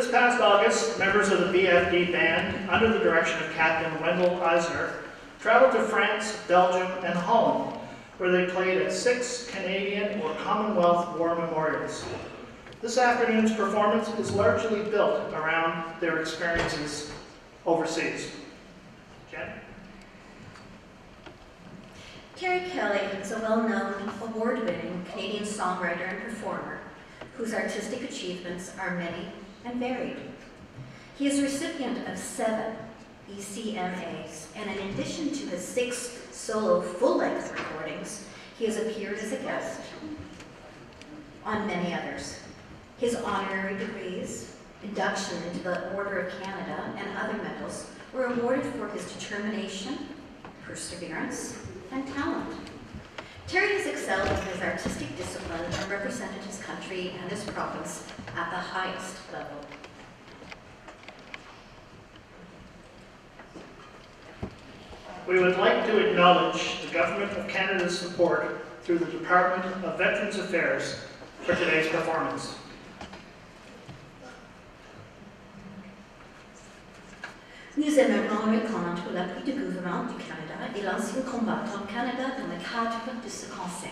This past August, members of the BFD band, under the direction of Captain Wendell Eisener, traveled to France, Belgium, and Holland, where they played at 6 Canadian or Commonwealth War memorials. This afternoon's performance is largely built around their experiences overseas. Jen? Terry Kelly is a well-known, award-winning Canadian songwriter and performer whose artistic achievements are many and varied. He is a recipient of 7 ECMAs, and in addition to his 6 solo full-length recordings, he has appeared as a guest on many others. His honorary degrees, induction into the Order of Canada, and other medals were awarded for his determination, perseverance, and talent. Terry has excelled in his artistic discipline and represented his country and his province at the highest level. We would like to acknowledge the Government of Canada's support through the Department of Veterans Affairs for today's performance. Nous aimerions reconnaître l'appui du gouvernement du Canada et l'ancien combattant Canada dans le cadre de ce concert.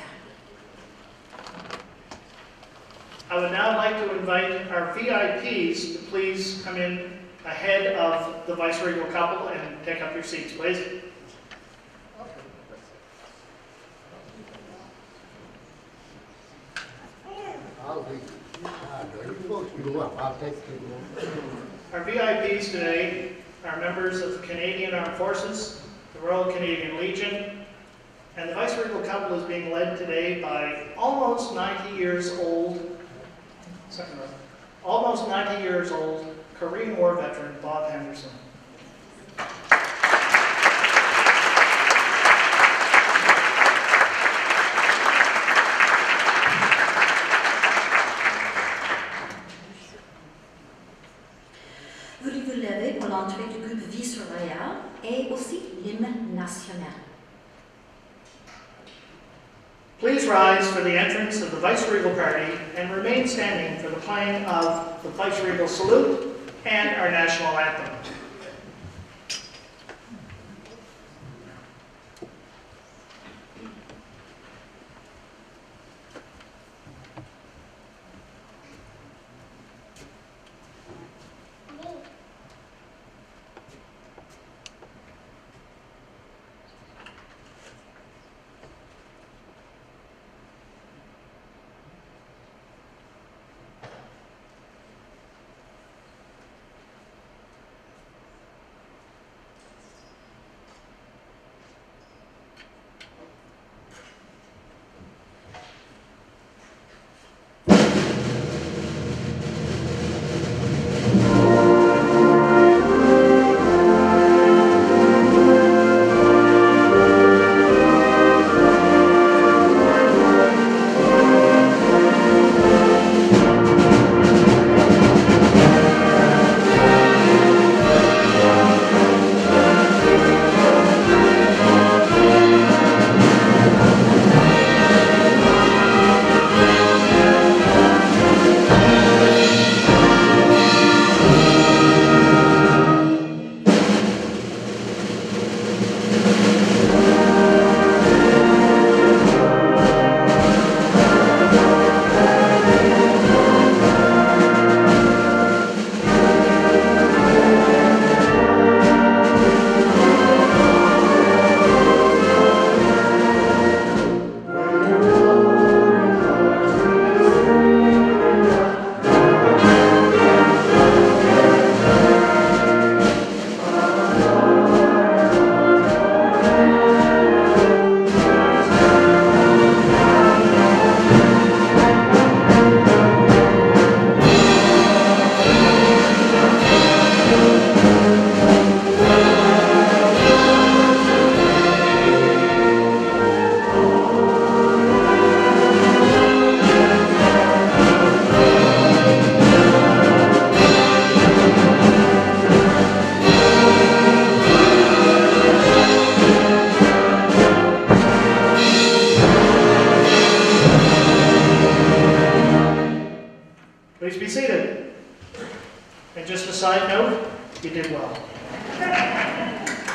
I would now like to invite our VIPs to please come in ahead of the Vice-Regal couple and take up your seats, please. Our VIPs today are members of the Canadian Armed Forces, the Royal Canadian Legion, and the Vice-Regal couple is being led today by almost 90 years old, almost 90 years old Korean War veteran Bob Henderson. Voulez-vous lever pour l'entrée du groupe Vice-Royal et aussi l'hymne national? Please rise for the entrance of the Vice-Regal party and remain standing for the playing of the Vice-Regal salute and our national anthem.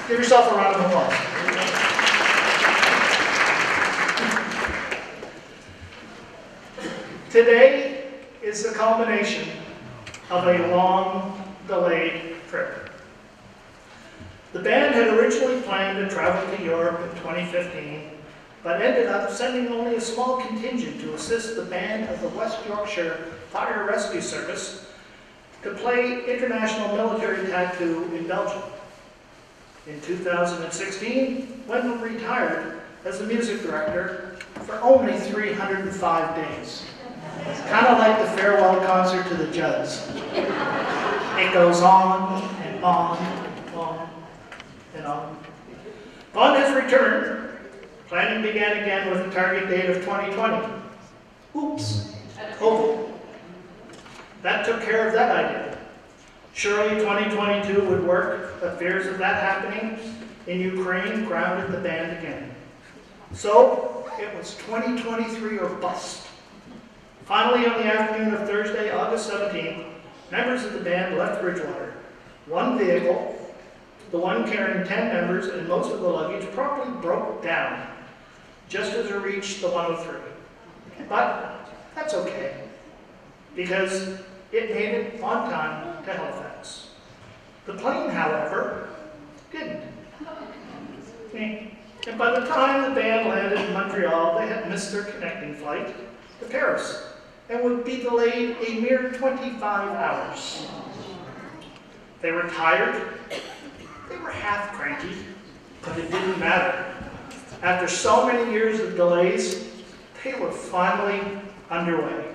Give yourself a round of applause. Today is the culmination of a long-delayed trip. The band had originally planned to travel to Europe in 2015, but ended up sending only a small contingent to assist the band of the West Yorkshire Fire Rescue Service to play international military tattoo in Belgium. In 2016, Wendell retired as the music director for only 305 days. It's kind of like the farewell concert to the Judds. It goes on and on and on and on. Bond has returned. Planning began again with a target date of 2020. Oops, COVID. That took care of that idea. Surely 2022 would work, but fears of that happening in Ukraine grounded the band again. So it was 2023 or bust. Finally, on the afternoon of Thursday, August 17th, members of the band left Bridgewater. One vehicle, the one carrying 10 members and most of the luggage, promptly broke down just as it reached the 103. But that's okay, because it made it on time to Halifax. The plane, however, didn't. And by the time the band landed in Montreal, they had missed their connecting flight to Paris and would be delayed a mere 25 hours. They were tired, they were half cranky, but it didn't matter. After so many years of delays, they were finally underway.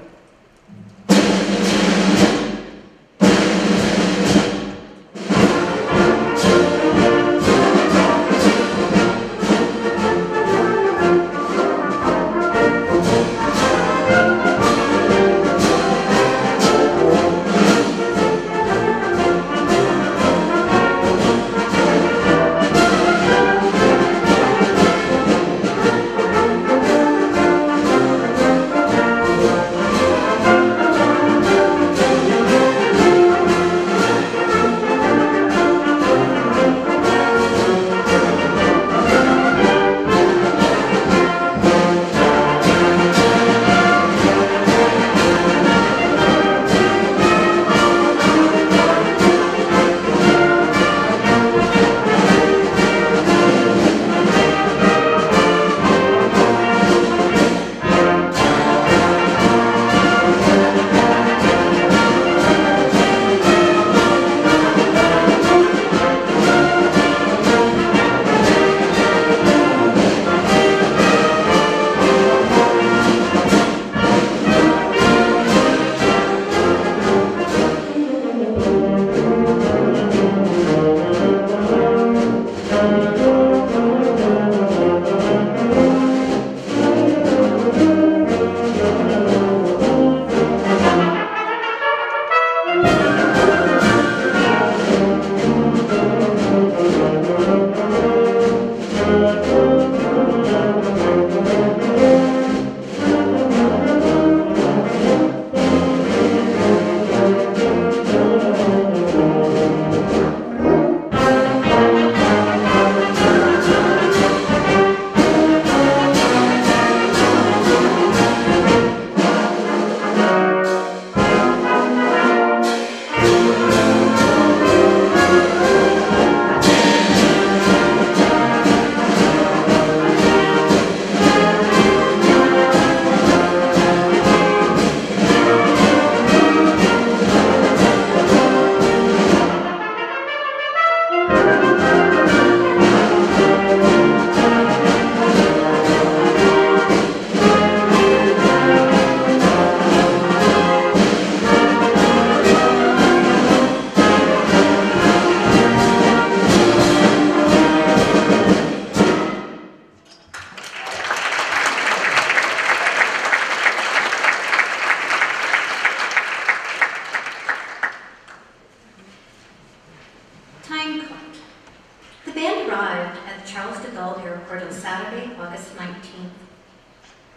airport on Saturday, August 19th.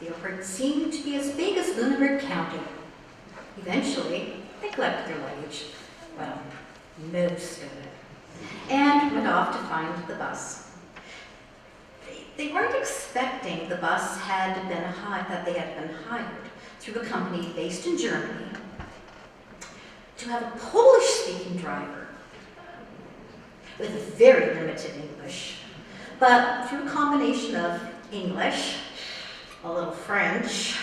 The airport seemed to be as big as Lunenburg County. Eventually, they collected their luggage. Well, most of it. and went off to find the bus. They weren't expecting the bus that they had been hired through a company based in Germany to have a Polish-speaking driver with very limited English, but through a combination of English, a little French,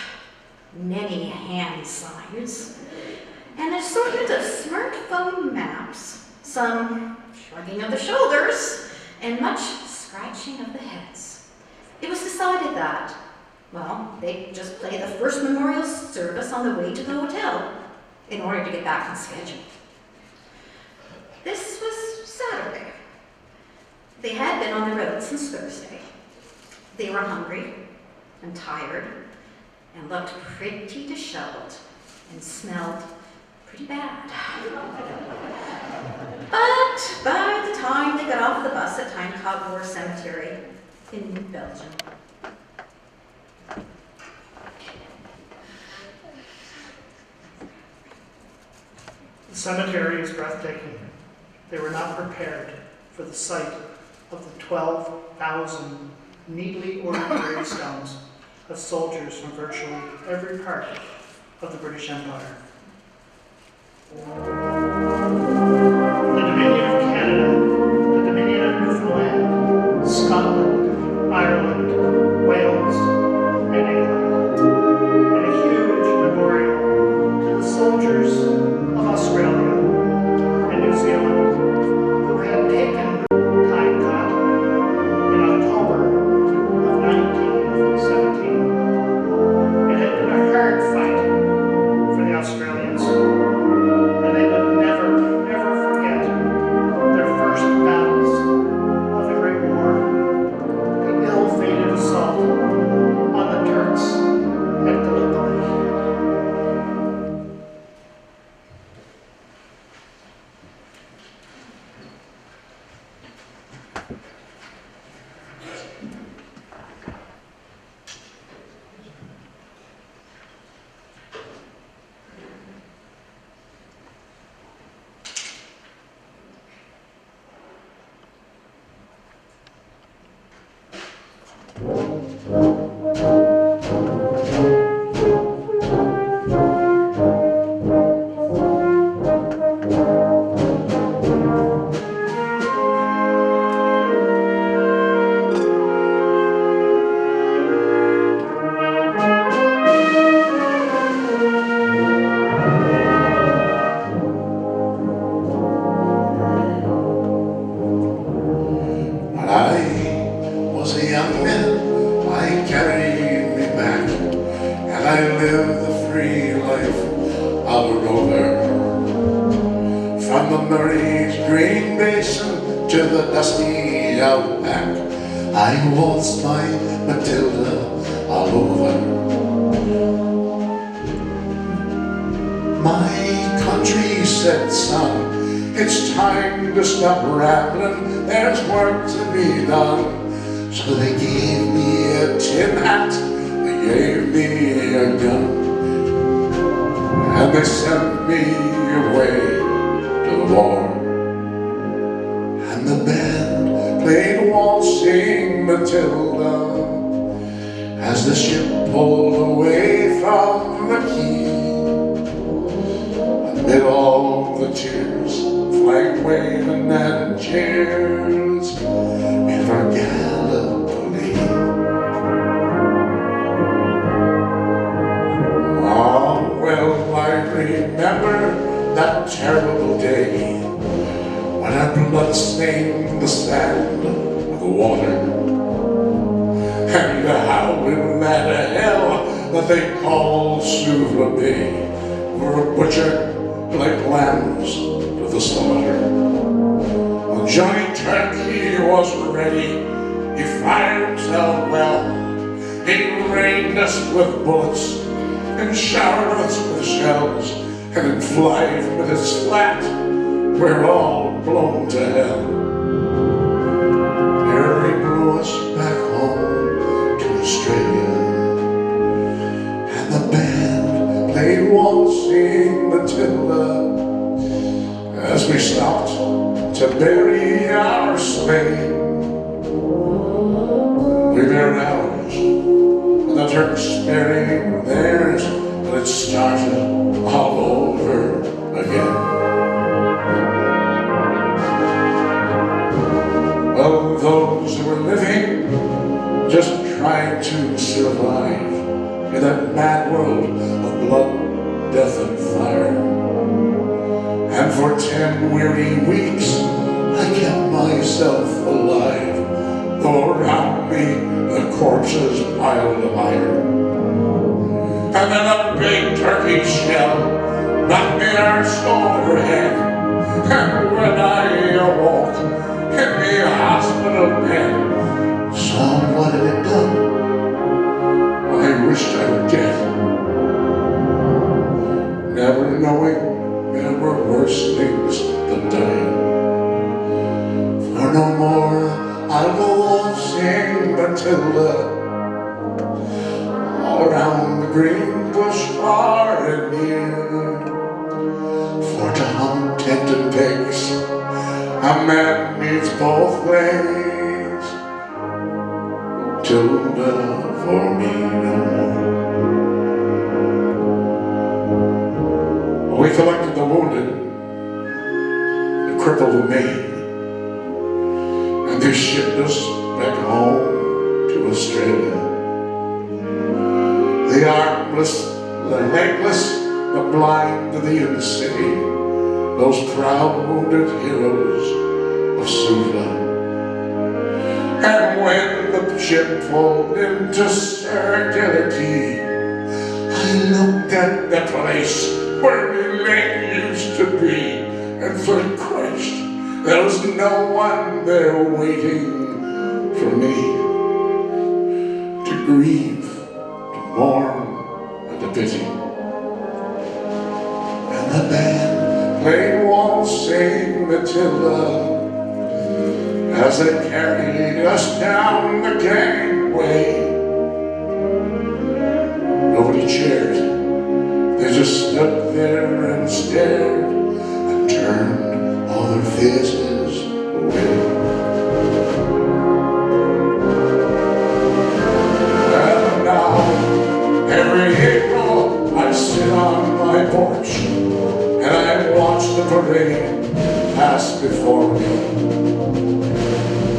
many hand signs, and an assortment of smartphone maps, some shrugging of the shoulders, and much scratching of the heads. It was decided that, well, they'd just play the first memorial service on the way to the hotel in order to get back on schedule. This was Saturday. They had been on the road since Thursday. They were hungry and tired and looked pretty disheveled and smelled pretty bad. But by the time they got off the bus at Tynecott War Cemetery in Belgium, the cemetery is breathtaking. They were not prepared for the sight of the 12,000 neatly ordered gravestones of soldiers from virtually every part of the British Empire. The Dominion of Canada, the Dominion of Newfoundland, Scotland, Ireland, Wales, and England, and a huge memorial to the soldiers of Australia and New Zealand who had taken Tynecott in October of 1917. It had been a hard fight for the Australians, and they would never, ever forget their first battles of the Great War, the ill-fated assault on the Turks at Gallipoli. I waltzed my Matilda all over. My country said, son, it's time to stop rambling, there's work to be done. So they gave me a tin hat, they gave me a gun, and they sent me away to the war. And the band played Waltzing Matilda as the ship pulled away from the quay. Amid all the tears, flag waving and cheers, ever Gallipoli. Oh, well, I remember that terrible day when our blood stained the sand of the water, and how in that hell that they call Suvla Bay were butchered like lambs to the slaughter. Well, Johnny Turkey was ready, he fired himself well, he rained us with bullets and showered us with shells, and in 5 minutes flat we're all blown to hell. Parry blew us back home to Australia, and the band played Waltzing Matilda as we stopped to bury play. We bear hours, and the Turks-Berry theirs, and it started all over again. Well, those who were living just trying to survive in that mad world of blood, death, and fire. And for 10 weary weeks, I kept myself alive, though around me the corpses piled higher. And then a big turkey shell knocked me arse overhead, and when I awoke in the hospital bed, so what had it done? I wished I were dead, never knowing there were worse things than dying. For no more I'll go waltzing Matilda all around the green bush far and near. For to hunt tempting pigs, a man needs both ways. Matilda for me no more. We collected the wounded, the crippled and maimed, and they shipped us back home to Australia. The armless, the legless, the blind, the insane, those proud wounded heroes of Sula. And when the ship pulled into Serendipity, I looked at the place where Elaine used to be, and thought, Christ, there was no one there waiting for me to grieve, to mourn, and to pity. And the band played Waltzing Matilda as they carried us down the gangway. Nobody cheered. They just stood there and stared and turned all their faces away. And now, every April, I sit on my porch and I watch the parade pass before me.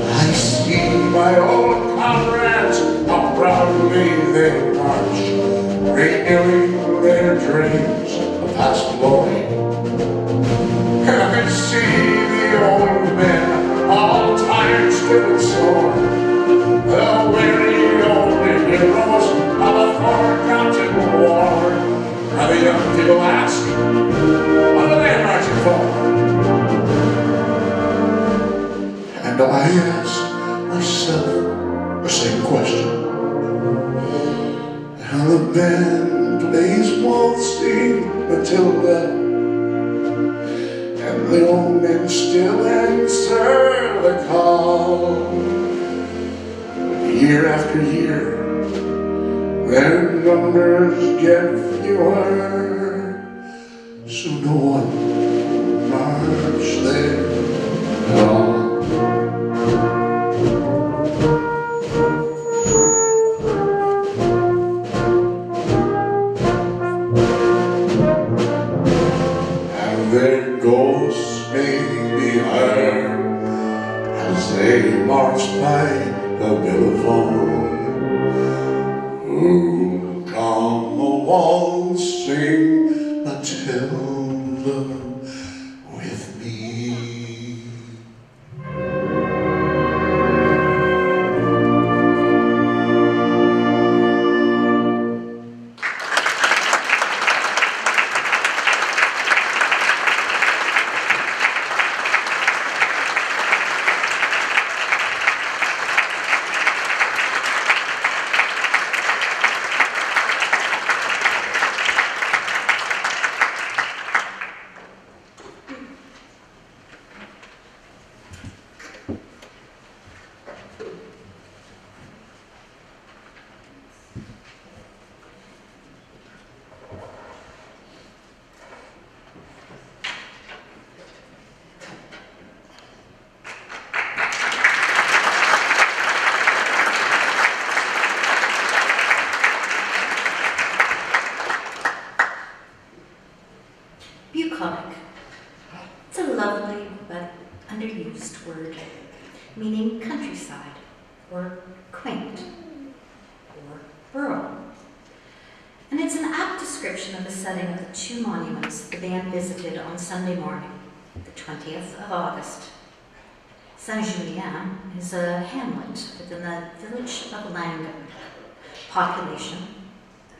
I see my old comrades, how proudly they march, renewing their dreams of past glory. And I see the old men, all tired, still and sore, the weary old heroes of a forgotten war. And the young people ask, what are they marching for? And I ask myself the same question. And the band plays Waltzing Matilda, and the old men still answer the call. Year after year, their numbers get fewer, so no one will march there at all. Their ghosts may be heard as they march by the Billabong. Who'll come a waltzing Matilda with me? meaning countryside, or quaint, or rural. And it's an apt description of the setting of the two monuments the band visited on Sunday morning, the 20th of August. Saint-Julien is a hamlet within the village of Langen, population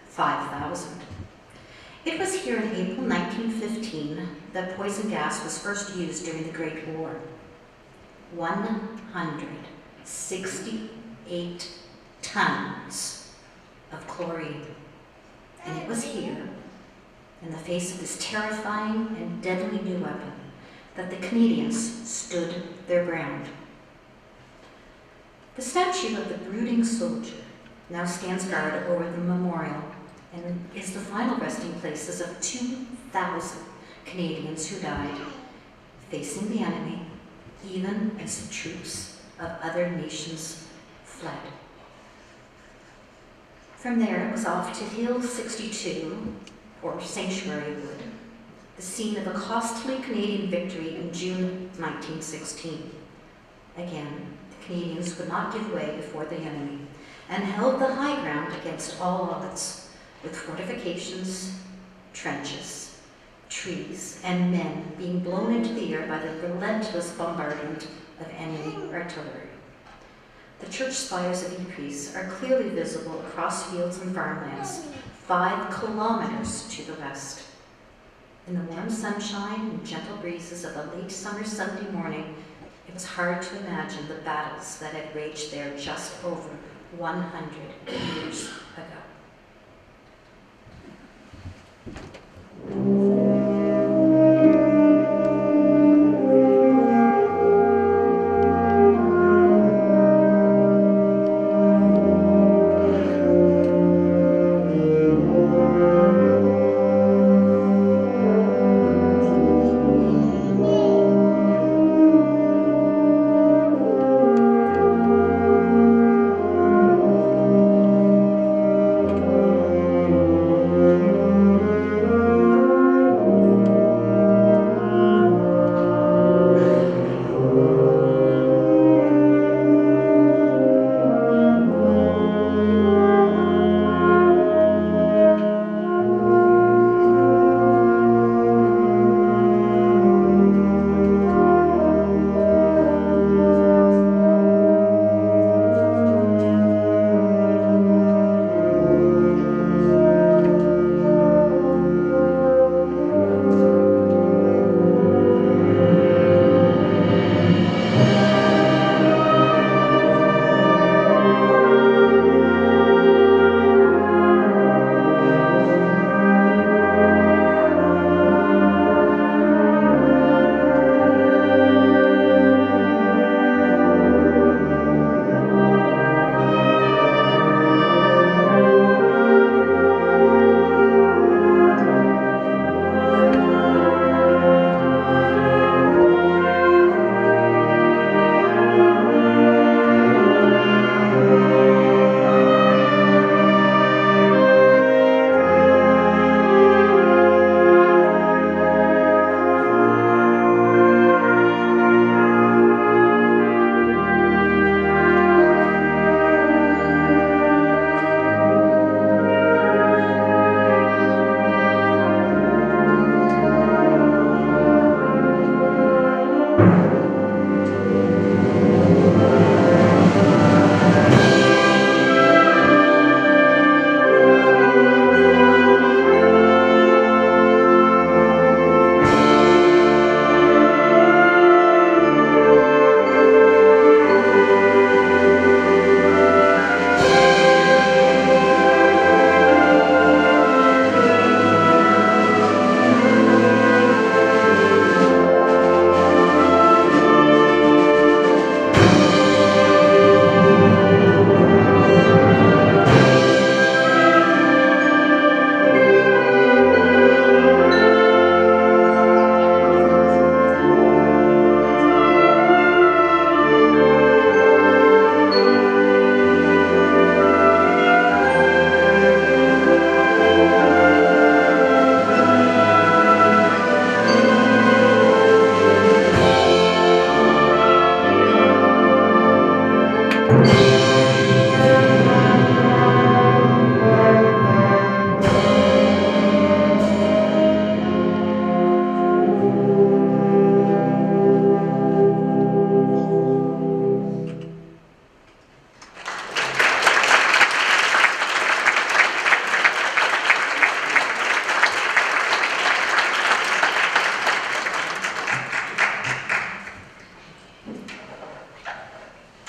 5,000. It was here in April 1915 that poison gas was first used during the Great War. 168 tons of chlorine. And it was here, in the face of this terrifying and deadly new weapon, that the Canadians stood their ground. The statue of the brooding soldier now stands guard over the memorial and is the final resting places of 2,000 Canadians who died facing the enemy, even as the troops of other nations fled. From there, it was off to Hill 62, or Sanctuary Wood, the scene of a costly Canadian victory in June 1916. Again, the Canadians would not give way before the enemy and held the high ground against all odds, with fortifications, trenches, trees, and men being blown into the air by the relentless bombardment of enemy artillery. The church spires of Ypres are clearly visible across fields and farmlands, 5 kilometers to the west. In the warm sunshine and gentle breezes of a late summer Sunday morning, it was hard to imagine the battles that had raged there just over 100 years ago.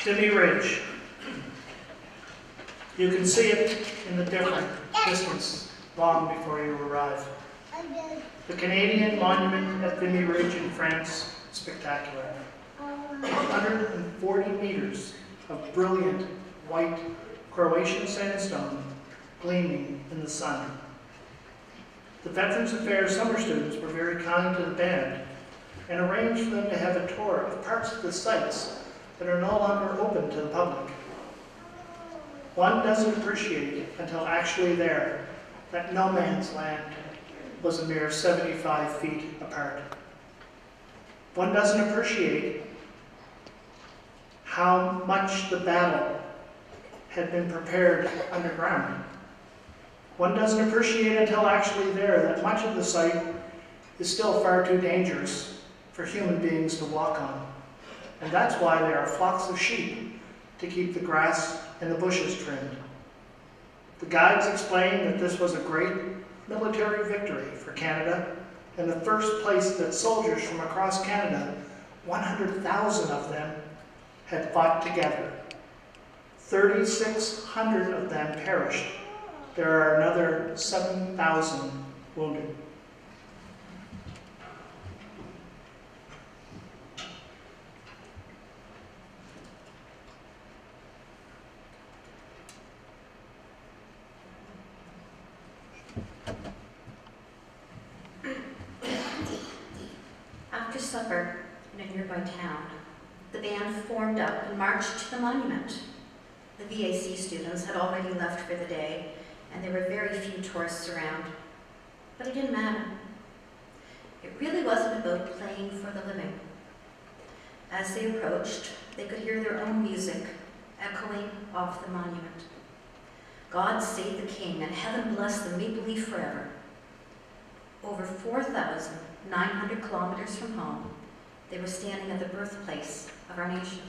Vimy Ridge. You can see it in the different distance long before you arrive. The Canadian monument at Vimy Ridge in France, spectacular. 140 meters of brilliant white Croatian sandstone gleaming in the sun. The Veterans Affairs summer students were very kind to the band and arranged for them to have a tour of parts of the sites that are no longer open to the public. One doesn't appreciate until actually there that no man's land was a mere 75 feet apart. One doesn't appreciate how much the battle had been prepared underground. One doesn't appreciate until actually there that much of the site is still far too dangerous for human beings to walk on. And that's why there are flocks of sheep to keep the grass and the bushes trimmed. The guides explained that this was a great military victory for Canada and the first place that soldiers from across Canada, 100,000 of them, had fought together. 3,600 of them perished. There are another 7,000 wounded. After supper in a nearby town, the band formed up and marched to the monument. The VAC students had already left for the day, and there were very few tourists around. But it didn't matter. It really wasn't about playing for the living. As they approached, they could hear their own music echoing off the monument. God save the King, and heaven bless the Maple Leaf forever. Over 4,900 kilometers from home, they were standing at the birthplace of our nation.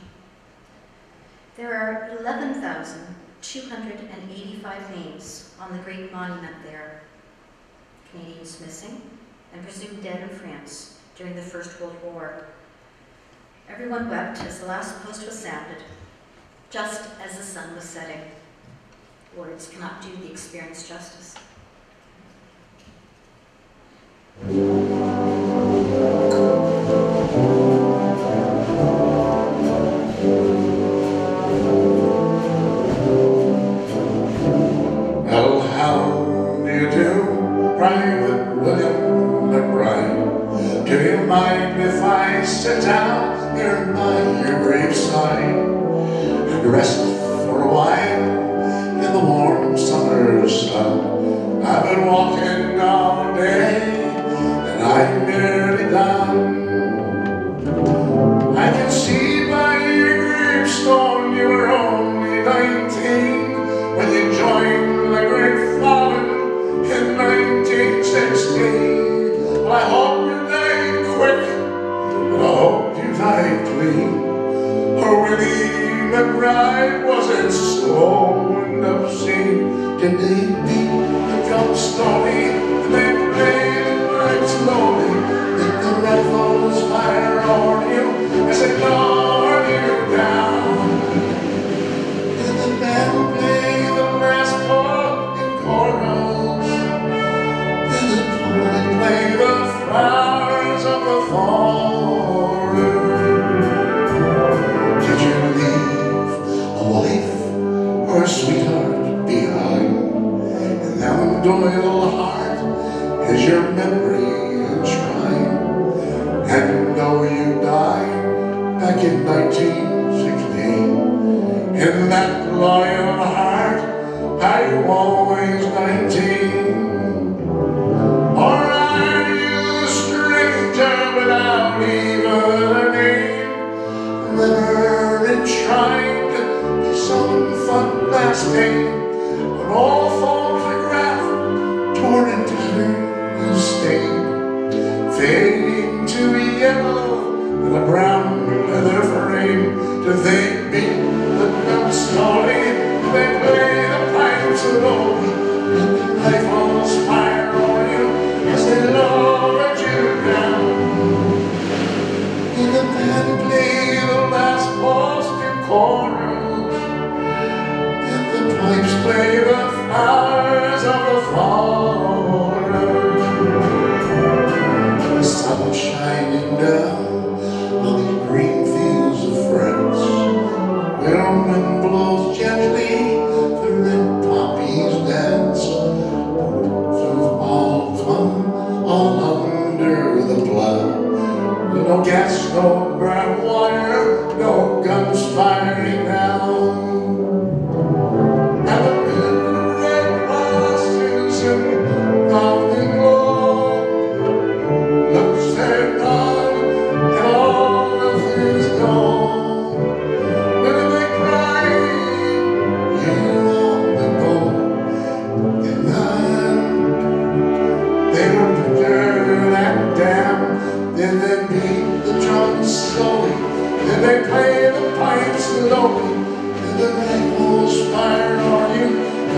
There are 11,285 names on the great monument there. Canadians missing and presumed dead in France during the First World War. Everyone wept as the last post was sounded, just as the sun was setting. Words cannot do the experience justice. Well, how do you do, Private William McBride? Do you mind if I sit down here by your graveside and rest for a while in the warm summer sun? I've been walking all day and I'm nearly done. I can see by your gravestone you were only 19 when you joined the Great Fallen in 1916. Well, I hope you died quick, and I hope you died clean. Or Willie McBride, was it slow and obscene? Did they beat the drum slowly? Did they play the right slowly? Did the rifles fire on you as they lowered you down? Did the band play the brass ball in chorus? Did the poet play the flowers of the forest? Did you leave a wife or a sweetheart behind? And now in Doyle heart is your memory enshrined. And though you died back in 1916, in that loyal heart are you always 19? Or are you a stranger without even a name, never enshrined stain, an old photograph, torn and tattered and stained, fading to a yellow and a brown leather frame. Do they beat the drum slowly? Do they play the pipes slowly? And the rifles fire on you as they lower you down. In the band play the last Boston chorus, and the pipes play the flowers of the forest. The sun shining down on the green fields of France. The wind blows gently, the red poppies dance. Through all fun, all under the plow. No gas, no brown wire, no guns firing now. And the red crosses in mountain glow looks their God, and all of his gone. When they cry, you on the boat, and then they were prepared and damned. Then they beat the drums slowly, then they play the pipes slowly, and the rifles fire on you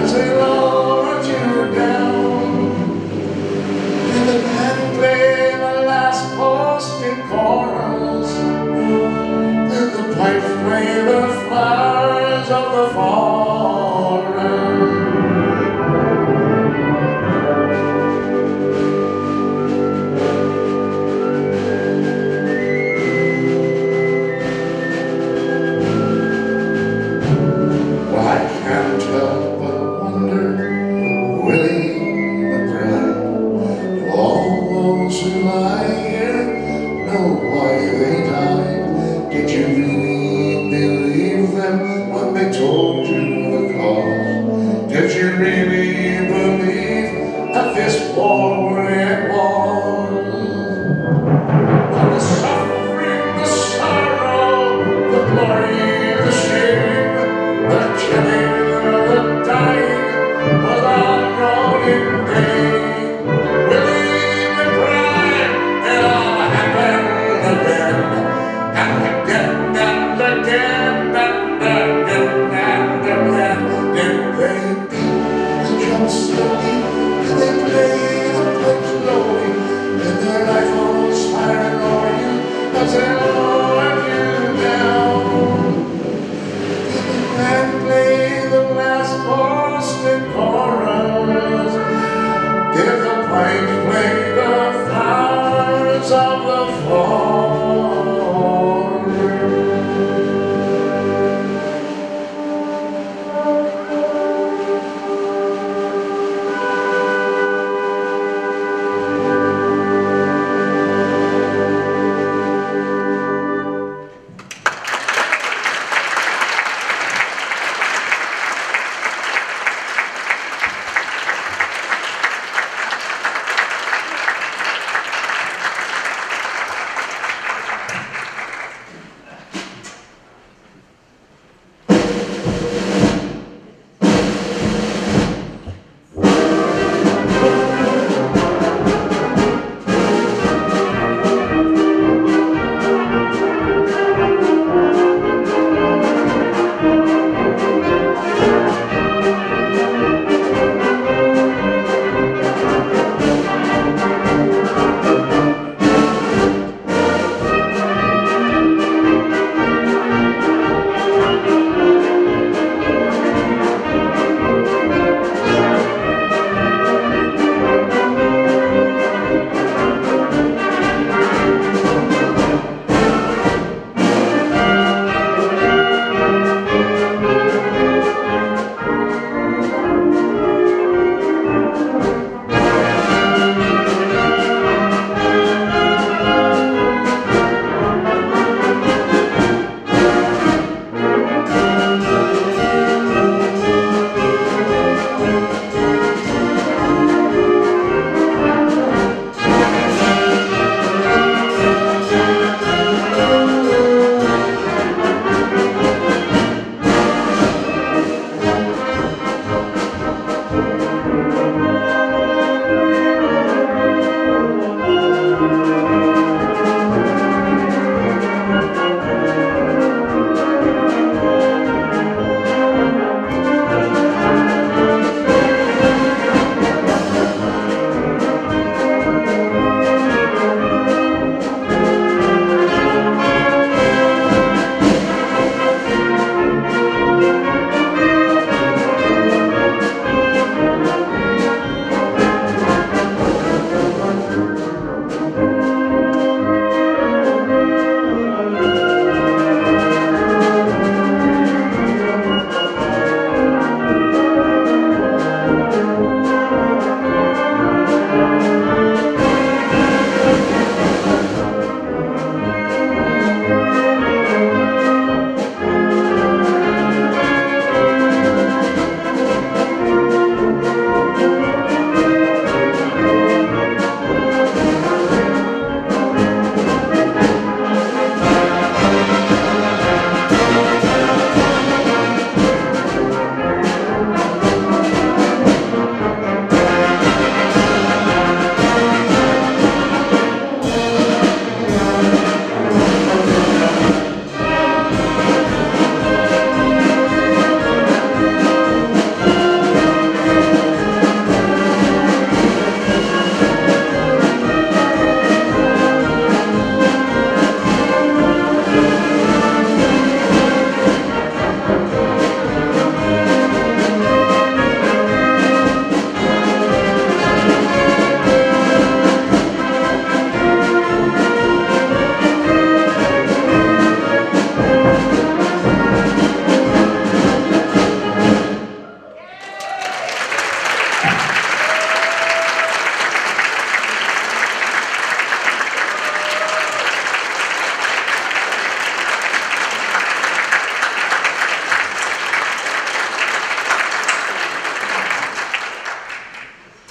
as they lower you down. And the band play the last Boston chorus, and the pipes play the flowers of the forest. Well, I can't help but wonder, Willie McBride, do all those who lie here know why they died? Did you really believe them when they told you the cause? Did you really believe that this war it was? And the suffering, the sorrow, the glory, the shame, the killing, the dying was all thrown in vain. Willie McBride, it all happened again, and again, and again, and again, and again. Did they beat the drums slowly? Did they play the pipes slowly? Did their rifles fire on you as they lowered you down? And play the last Boston chorus. If the pipes play the flowers of the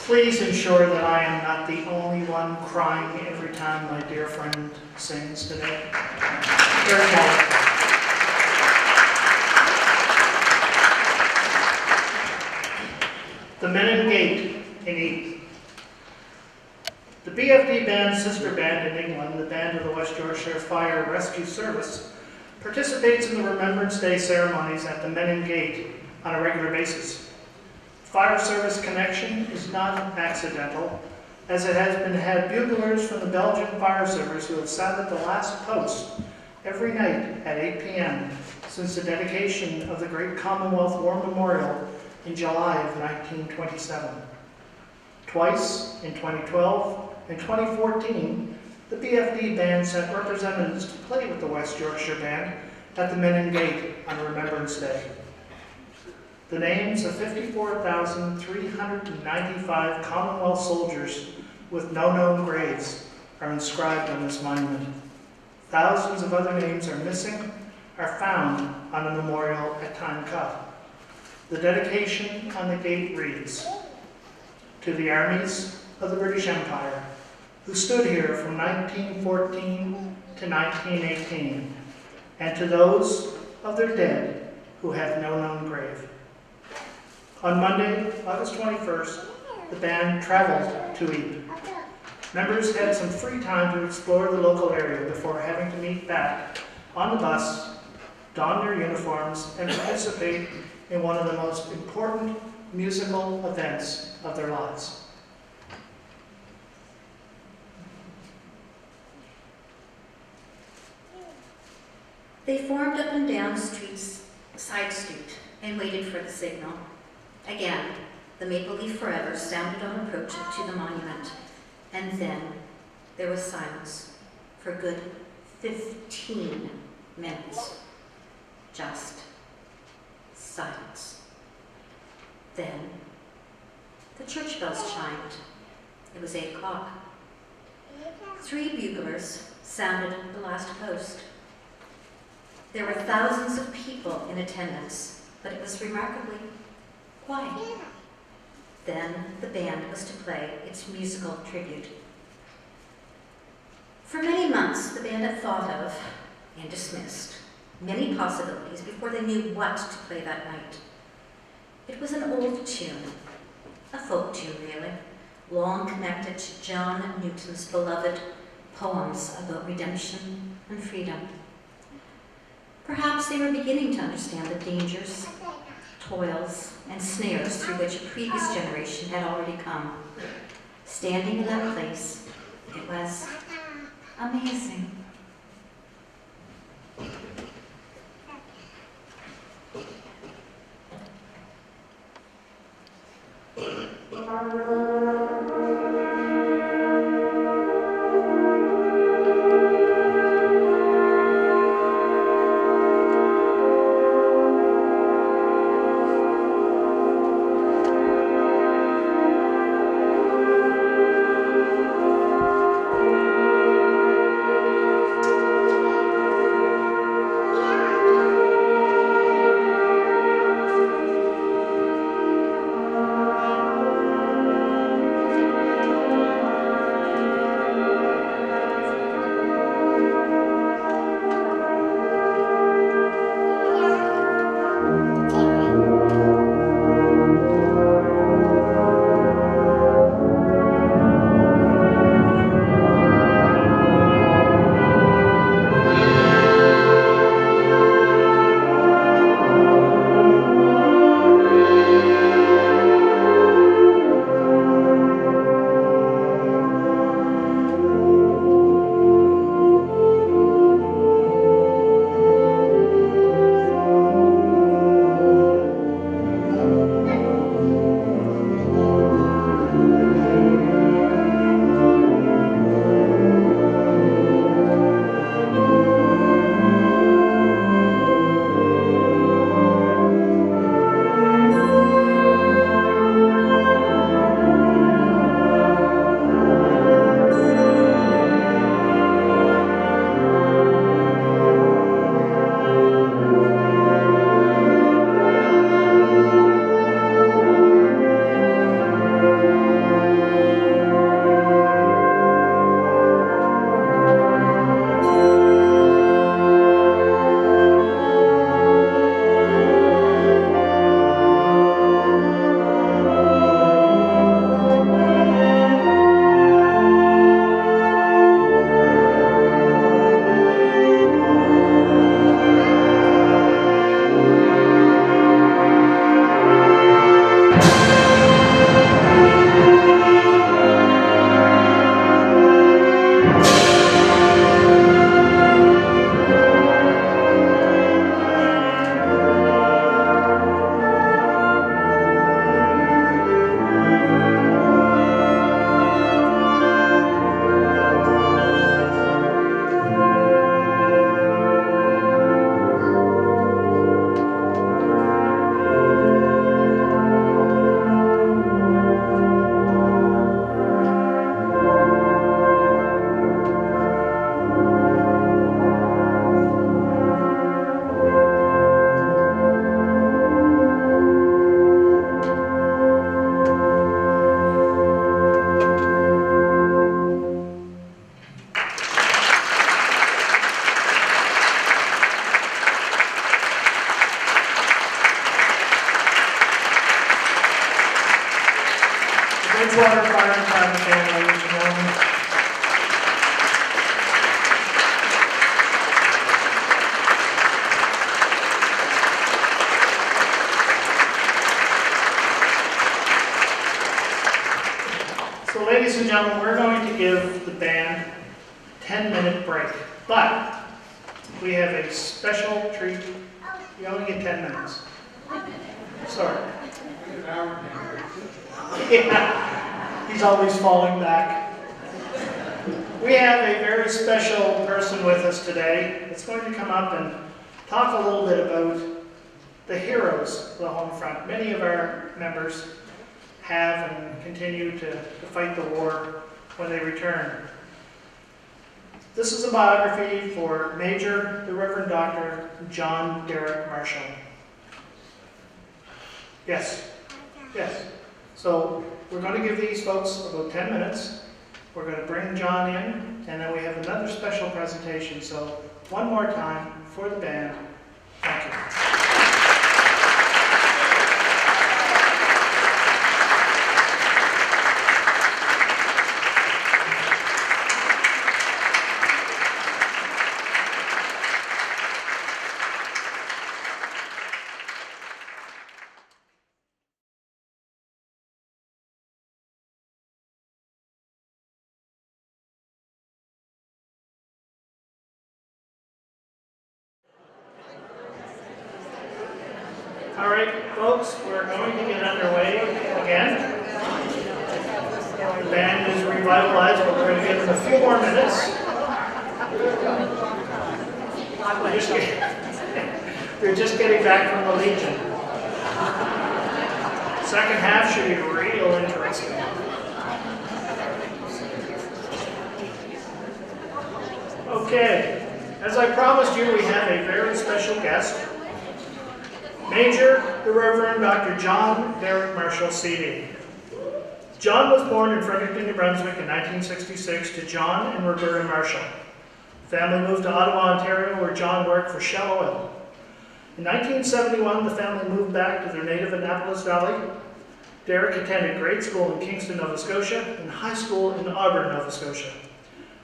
Please ensure that I am not the only one crying every time my dear friend sings today. Very well. The Men in Gate in Eton. The BFD band's sister band in England, the Band of the West Yorkshire Fire Rescue Service, participates in the Remembrance Day ceremonies at the Men in Gate on a regular basis. Fire service connection is not accidental, as it has been had buglers from the Belgian fire service who have sat at the last post every night at 8 p.m. since the dedication of the Great Commonwealth War Memorial in July of 1927. Twice, in 2012 and 2014, the BFD band sent representatives to play with the West Yorkshire Band at the Men in Gate on Remembrance Day. The names of 54,395 Commonwealth soldiers with no known graves are inscribed on this monument. Thousands of other names are missing, are found on a memorial at Time Cut. The dedication on the gate reads, "To the armies of the British Empire, who stood here from 1914 to 1918, and to those of their dead who have no known grave." On Monday, August 21st, the band traveled to Eton. Members had some free time to explore the local area before having to meet back on the bus, don their uniforms, and participate in one of the most important musical events of their lives. They formed up and down side street and waited for the signal. Again, the Maple Leaf Forever sounded on approach to the monument, and then there was silence for a good 15 minutes. Just silence. Then the church bells chimed. It was 8 o'clock. 3 buglers sounded the last post. There were thousands of people in attendance, but it was remarkably quiet. Then the band was to play its musical tribute. For many months, the band had thought of and dismissed many possibilities before they knew what to play that night. It was an old tune, a folk tune really, long connected to John Newton's beloved poems about redemption and freedom. Perhaps they were beginning to understand the dangers, toils, and snares through which a previous generation had already come. Standing in that place, it was amazing. Bridgewater Fire Department family, ladies and gentlemen. So ladies and gentlemen, we're going to give the band a 10-minute break, but we have a special treat. You only get 10 minutes. Sorry. Yeah, he's always falling back. We have a very special person with us today that's going to come up and talk a little bit about the heroes of the Homefront. Many of our members have and continue to fight the war when they return. This is a biography for Major, the Reverend Dr. John Derek Marshall. Yes? Yes. So we're going to give these folks about 10 minutes. We're going to bring John in, and then we have another special presentation. So one more time for the band. Thank you. All right, folks, we're going to get underway again. The band is revitalized, but we're going to give them a few more minutes. They're just getting back from the Legion. Second half should be real interesting. Okay, as I promised you, we have a very special guest. Major, the Reverend Dr. John Derek Marshall, C.D. John was born in Fredericton, New Brunswick in 1966 to John and Roberta Marshall. The family moved to Ottawa, Ontario, where John worked for Shell Oil. In 1971, the family moved back to their native Annapolis Valley. Derek attended grade school in Kingston, Nova Scotia, and high school in Auburn, Nova Scotia,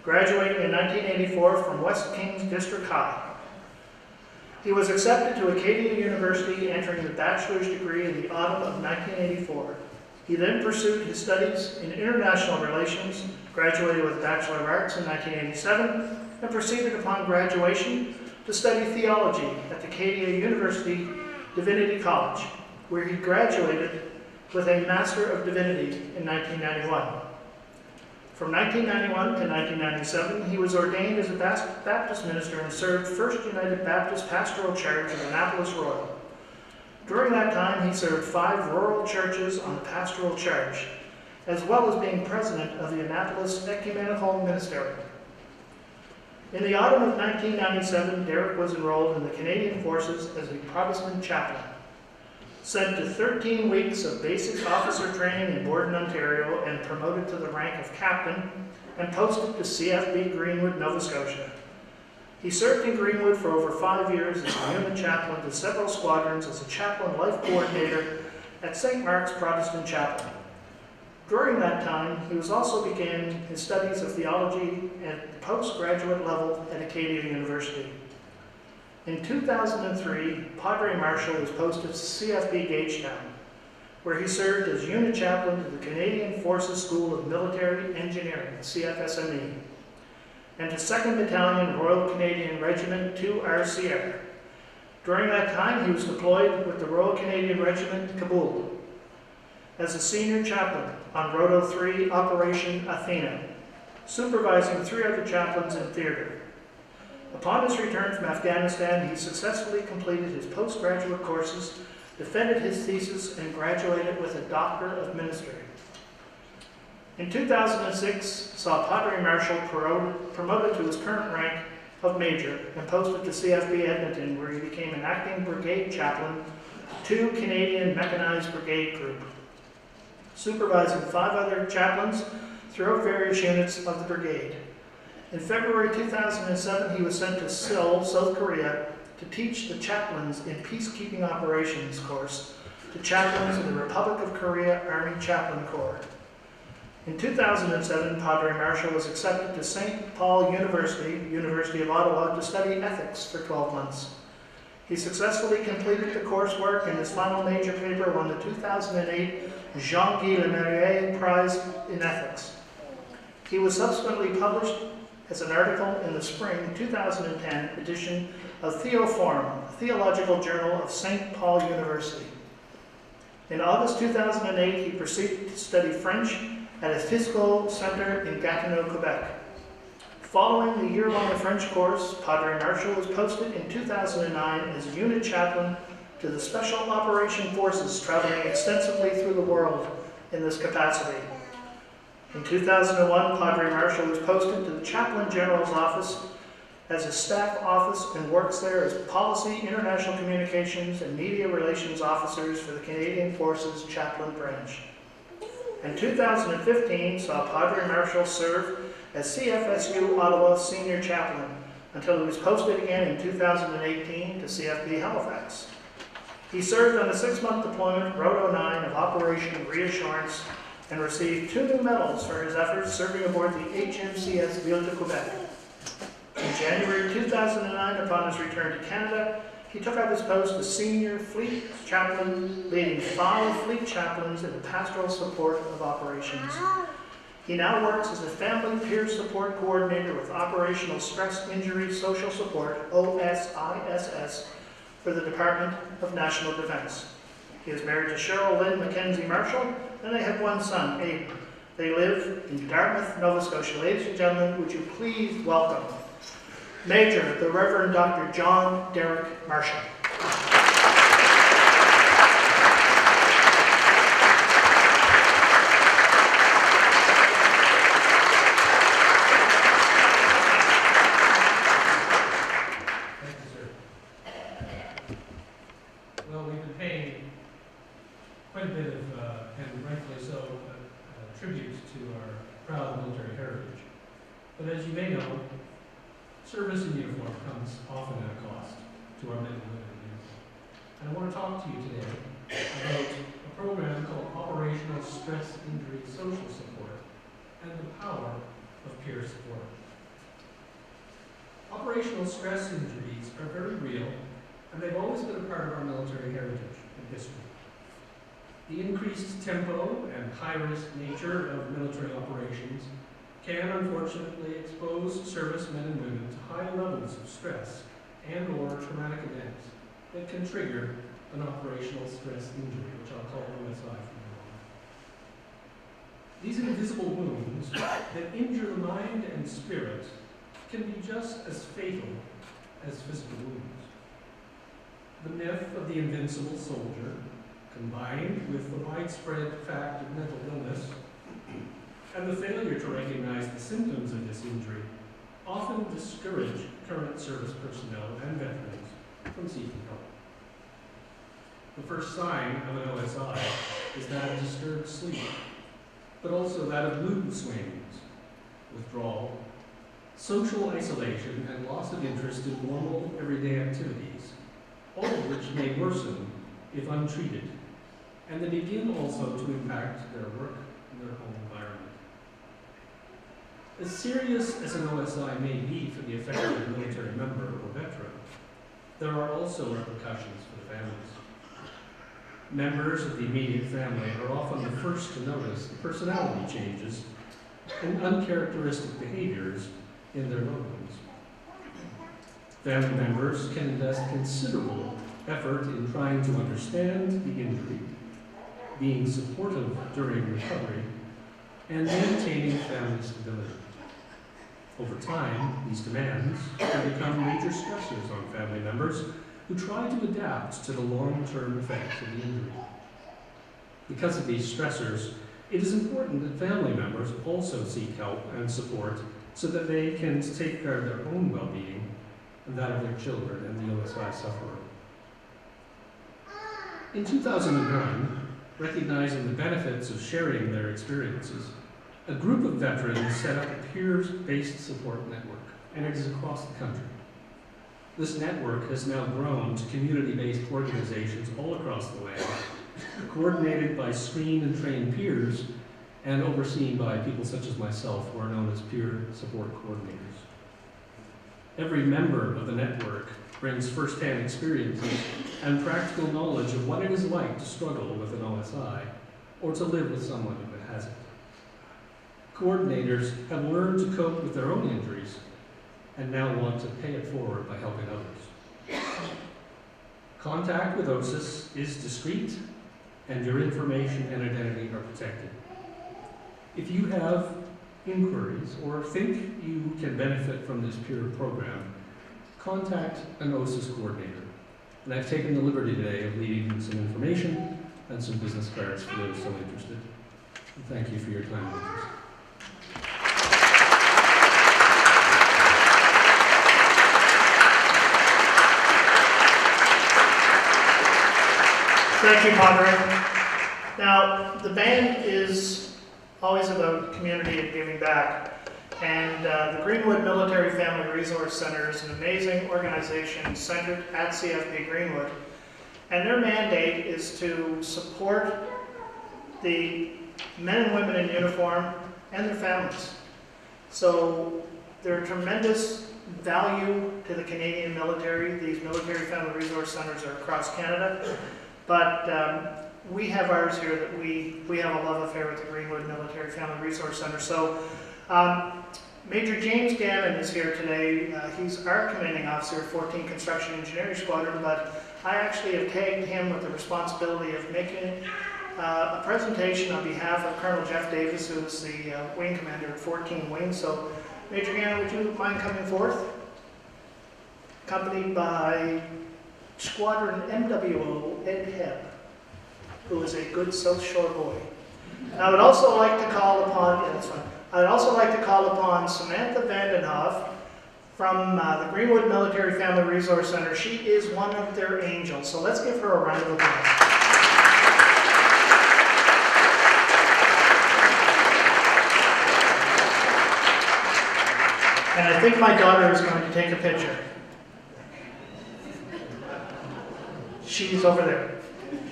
graduating in 1984 from West Kings District High. He was accepted to Acadia University, entering the bachelor's degree in the autumn of 1984. He then pursued his studies in international relations, graduated with a Bachelor of Arts in 1987, and proceeded upon graduation to study theology at the Acadia University Divinity College, where he graduated with a Master of Divinity in 1991. From 1991 to 1997, he was ordained as a Baptist minister and served First United Baptist Pastoral Church of Annapolis Royal. During that time, he served 5 rural churches on the pastoral charge, as well as being president of the Annapolis Ecumenical Ministerium. In the autumn of 1997, Derek was enrolled in the Canadian Forces as a Protestant chaplain. Sent to 13 weeks of basic officer training in Borden, Ontario, and promoted to the rank of captain, and posted to CFB Greenwood, Nova Scotia. He served in Greenwood for over 5 years as a unit chaplain to several squadrons as a chaplain life coordinator at St. Mark's Protestant Chapel. During that time, he was also began his studies of theology at the postgraduate level at Acadia University. In 2003, Padre Marshall was posted to CFB Gagetown, where he served as unit chaplain to the Canadian Forces School of Military Engineering, CFSME, and to 2nd Battalion Royal Canadian Regiment 2 RCR. During that time, he was deployed with the Royal Canadian Regiment Kabul as a senior chaplain on Roto 3 Operation Athena, supervising 3 other chaplains in theater. Upon his return from Afghanistan, he successfully completed his postgraduate courses, defended his thesis, and graduated with a Doctor of Ministry. In 2006, saw Padre Marshall promoted to his current rank of Major and posted to CFB Edmonton, where he became an acting brigade chaplain to 2 Canadian Mechanized Brigade Group, supervising 5 other chaplains throughout various units of the brigade. In February 2007, he was sent to Seoul, South Korea, to teach the chaplains in Peacekeeping Operations course to chaplains in the Republic of Korea Army Chaplain Corps. In 2007, Padre Marshall was accepted to St. Paul University, University of Ottawa, to study ethics for 12 months. He successfully completed the coursework, and his final major paper won the 2008 Jean-Guy Lemerrier Prize in Ethics. He was subsequently published as an article in the spring 2010 edition of Theoform, a theological journal of St. Paul University. In August 2008, he proceeded to study French at a Fiscal Center in Gatineau, Quebec. Following the year-long French course, Padre Marshall was posted in 2009 as a unit chaplain to the Special Operation Forces, traveling extensively through the world in this capacity. In 2001, Padre Marshall was posted to the Chaplain General's office as a staff office and works there as Policy, International Communications, and Media Relations Officers for the Canadian Forces Chaplain Branch. In 2015, saw Padre Marshall serve as CFSU Ottawa Senior Chaplain until he was posted again in 2018 to CFB Halifax. He served on a 6-month deployment, Road 09 of Operation Reassurance, and received 2 new medals for his efforts serving aboard the HMCS Ville de Quebec. In January 2009, upon his return to Canada, he took up his post as Senior Fleet Chaplain, leading 5 fleet chaplains in the pastoral support of operations. He now works as a Family Peer Support Coordinator with Operational Stress Injury Social Support, OSISS, for the Department of National Defense. He is married to Cheryl Lynn Mackenzie Marshall, and they have 1 son, Aiden. They live in Dartmouth, Nova Scotia. Ladies and gentlemen, would you please welcome Major, the Reverend Dr. John Derek Marshall. Well, we've been paying quite a bit of, and rightfully so, tribute to our proud military heritage. But as you may know, service in uniform comes often at a cost to our men and women in uniform. And I want to talk to you today about a program called Operational Stress Injury Social Support and the power of peer support. Operational stress injuries are very real, and they've always been a part of our military heritage and history. The increased tempo and high-risk nature of military operations can unfortunately expose servicemen and women to high levels of stress and or traumatic events that can trigger an operational stress injury, which I'll call OSI from now on. These invisible wounds that injure the mind and spirit can be just as fatal as physical wounds. The myth of the invincible soldier, combined with the widespread fact of mental illness and the failure to recognize the symptoms of this injury, often discourage current service personnel and veterans from seeking help. The first sign of an OSI is that of disturbed sleep, but also that of mood swings, withdrawal, social isolation, and loss of interest in normal everyday activities, all of which may worsen if untreated, and they begin also to impact their work and their home environment. As serious as an OSI may be for the affected military member or veteran, there are also repercussions for the families. Members of the immediate family are often the first to notice the personality changes and uncharacteristic behaviors in their loved ones. Family members can invest considerable effort in trying to understand the injury, being supportive during recovery, and maintaining family stability. Over time, these demands can become major stressors on family members who try to adapt to the long-term effects of the injury. Because of these stressors, it is important that family members also seek help and support so that they can take care of their own well-being and that of their children and the OSI sufferer. In 2009, recognizing the benefits of sharing their experiences, a group of veterans set up a peer-based support network, and it is across the country. This network has now grown to community-based organizations all across the land, coordinated by screened and trained peers, and overseen by people such as myself who are known as peer support coordinators. Every member of the network brings first-hand experiences and practical knowledge of what it is like to struggle with an OSI or to live with someone who has it. Coordinators have learned to cope with their own injuries and now want to pay it forward by helping others. Contact with OSIS is discreet, and your information and identity are protected. If you have inquiries or think you can benefit from this peer program, contact an OSIS coordinator. And I've taken the liberty today of leaving some information and some business cards for those so interested. And thank you for your time and interest. Thank you, Padre. Now, the band is always about community and giving back. And the Greenwood Military Family Resource Center is an amazing organization centered at CFP Greenwood. And their mandate is to support the men and women in uniform and their families. So they're a tremendous value to the Canadian military. These military family resource centers are across Canada. But we have ours here that we have a love affair with the Greenwood Military Family Resource Center. So Major James Gannon is here today. He's our commanding officer of 14 Construction Engineering Squadron, but I actually have tagged him with the responsibility of making a presentation on behalf of Colonel Jeff Davis, who is the wing commander at 14 Wing. So Major Gannon, would you mind coming forth? Accompanied by Squadron MWO Ed Hebb, who is a good South Shore boy. I would also like to call upon, I'd also like to call upon Samantha Vandenhoff from the Greenwood Military Family Resource Center. She is one of their angels, so let's give her a round of applause. And I think my daughter is going to take a picture. She's over there.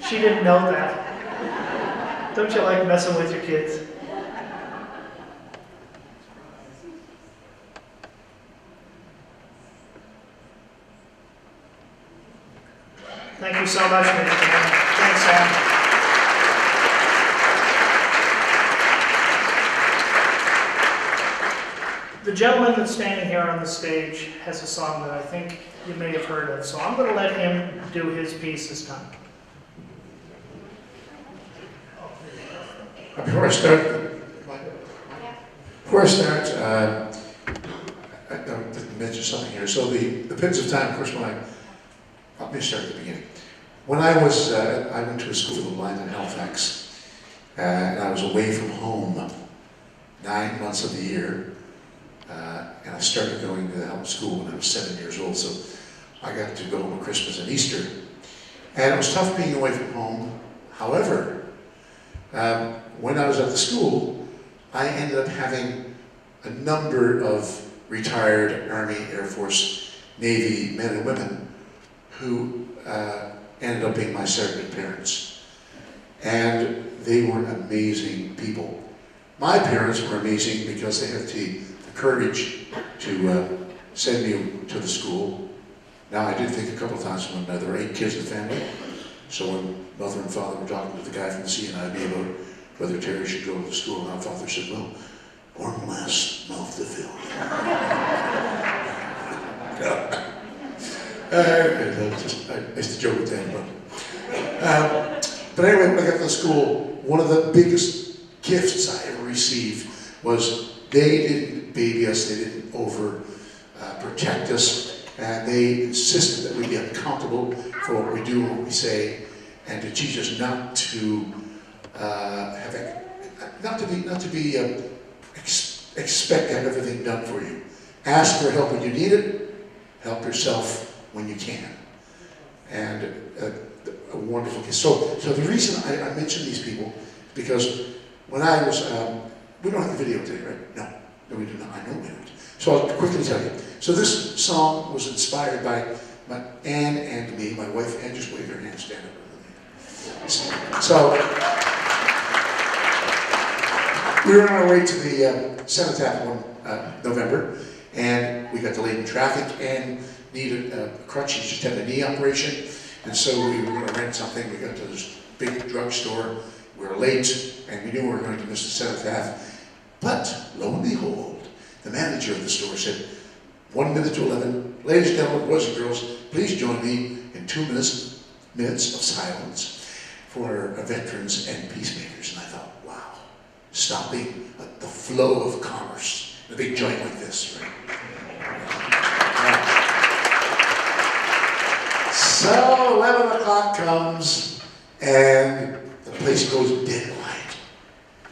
She didn't know that. Don't you like messing with your kids? Thank you so much, Major Gannon. Thanks, Sam. The gentleman that's standing here on the stage has a song that I think you may have heard of, so I'm going to let him do his piece this time. Before I start, I didn't mention something here. So the Pittance of time, of course, let me start at the beginning. When I went to a school for the blind in Halifax, and I was away from home 9 months of the year, and I started going to the school when I was 7 years old, so I got to go home on Christmas and Easter. And it was tough being away from home. However, when I was at the school, I ended up having a number of retired Army, Air Force, Navy men and women who ended up being my surrogate parents. And they were amazing people. My parents were amazing because they had the courage to send me to the school. Now, I did think a couple of times when there were 8 kids in the family, so when mother and father were talking to the guy from the CNIB about whether Terry should go to the school, and our father said, well, one last mouth to fill. I used to joke with that, but anyway, when I got to the school, one of the biggest gifts I ever received was they didn't baby us, they didn't protect us, and they insisted that we be accountable for what we do and what we say, and to teach us not to expect to have everything done for you. Ask for help when you need it. Help yourself when you can. And a wonderful case. So the reason I mention these people is because when I was, we don't have the video today, right? No, we do not. I know we don't. So I'll quickly tell you. So this song was inspired by Anne and me, my wife. Anne, just wave your hand, stand up. So We were on our way to the cenotaph one November, and we got delayed in traffic and needed a crutch. He just had a knee operation, and so we were going to rent something. We got to this big drugstore. We were late, and we knew we were going to miss the cenotaph. But lo and behold, the manager of the store said, 1 minute to 11, ladies and gentlemen, boys and girls, please join me in 2 minutes of silence for veterans and peacemakers. And I thought, wow, stopping the flow of commerce in a big joint like this, right? So 11 o'clock comes, and the place goes dead quiet,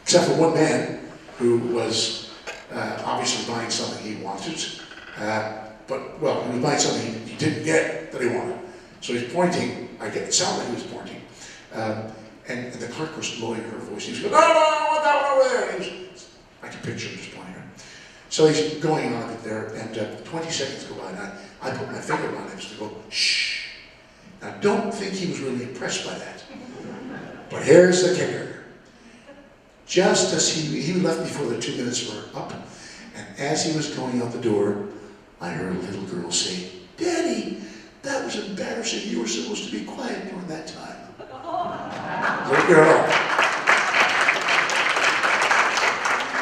except for one man who was obviously buying something he wanted, but, well, he was buying something he didn't get that he wanted. So he's pointing, it sounded like he was pointing, and the clerk was lowering her voice. He was going, no, I want that one over there. I can picture him just pointing her. So he's going on a bit there, and 20 seconds go by, and I put my finger on him to go, shh. Now, don't think he was really impressed by that. But here's the kicker. Just as he left before the 2 minutes were up, and as he was going out the door, I heard a little girl say, Daddy, that was embarrassing. You were supposed to be quiet during that time. Little girl.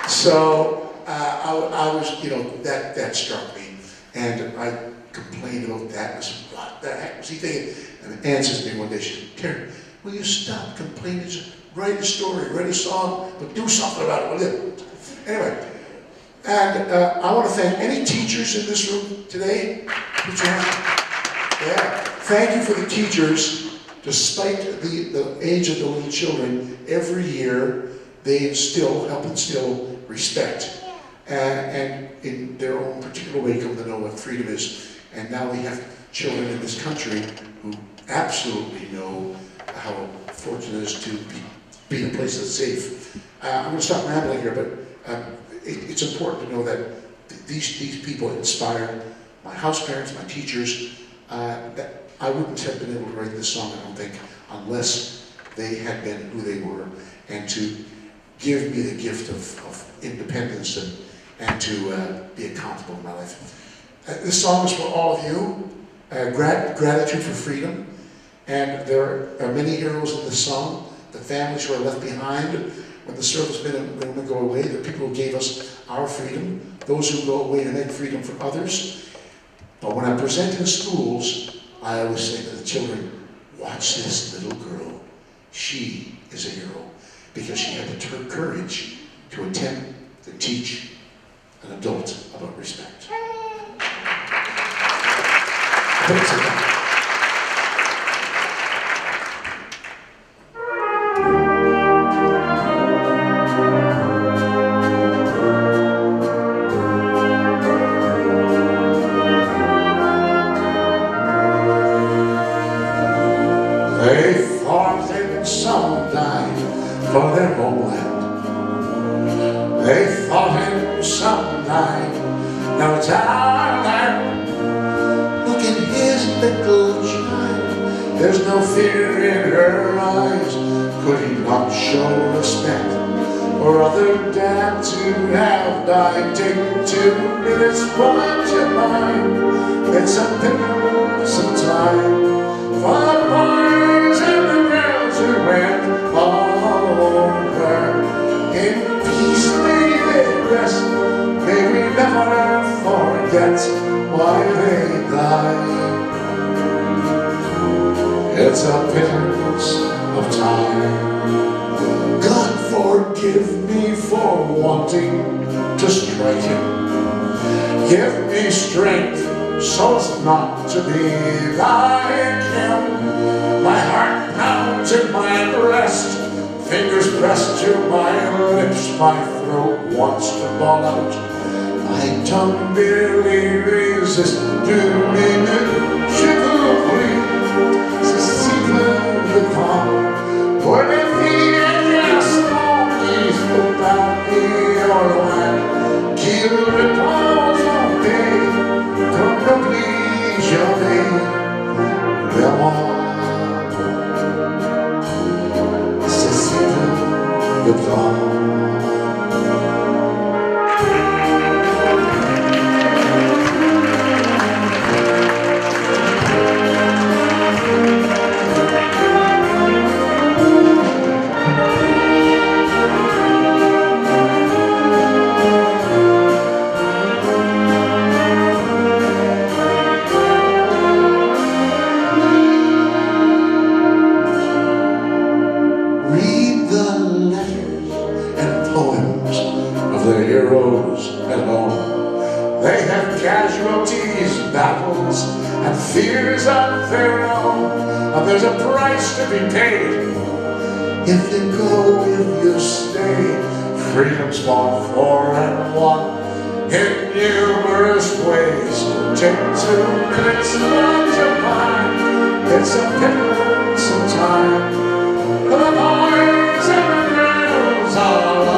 So I was, that struck me, and I complained about that. I said, what the heck was he thinking? And Ann says to me one day, she said, Terry, will you stop complaining? Just write a story, write a song, but do something about it, will you? Anyway, and I want to thank any teachers in this room today. Put your hand. Yeah. Thank you for the teachers. Despite the age of the little children, every year they help instill respect. And in their own particular way come to know what freedom is. And now we have children in this country who absolutely know how fortunate it is to be in a place that's safe. I'm going to stop rambling here, but it's important to know that these people inspired my house parents, my teachers, that I wouldn't have been able to write this song, I don't think, unless they had been who they were, and to give me the gift of independence and to be accountable in my life. This song is for all of you. Gratitude for freedom. And there are many heroes in this song. The families who are left behind when the servicemen and women go away, the people who gave us our freedom, those who go away to make freedom for others. But when I present in schools, I always say to the children, watch this little girl. She is a hero because she had the courage to attempt to teach an adult about respect. They thought that some died for their homeland. They thought that some died. Now it's our land. Look at his little child. There's no fear in her eyes. Could he not show respect for other dad to have died? Take 2 minutes, watch your mind. It's a piece of time for the boys and the girls who went over. In peace may they rest. May we never forget why they died. It's a pittance of time. God forgive me for wanting to strike him. Give me strength so as not to be like him. My heart pounds in my breast, fingers pressed to my lips, my throat wants to bawl out. My tongue barely resists to minute chivalry. Cecilia the calm, pour les filles et garçons qui sont parmi au loin, qui reposent en paix, comme n'oublie jamais le moi. Cecilia the calm. loyalties, battles, and fears of their own. But there's a price to be paid. If you go, if you stay, freedom's fought for and won in numerous ways. Take 2 minutes to watch your mind. It's a pittance of time. The boys and the girls all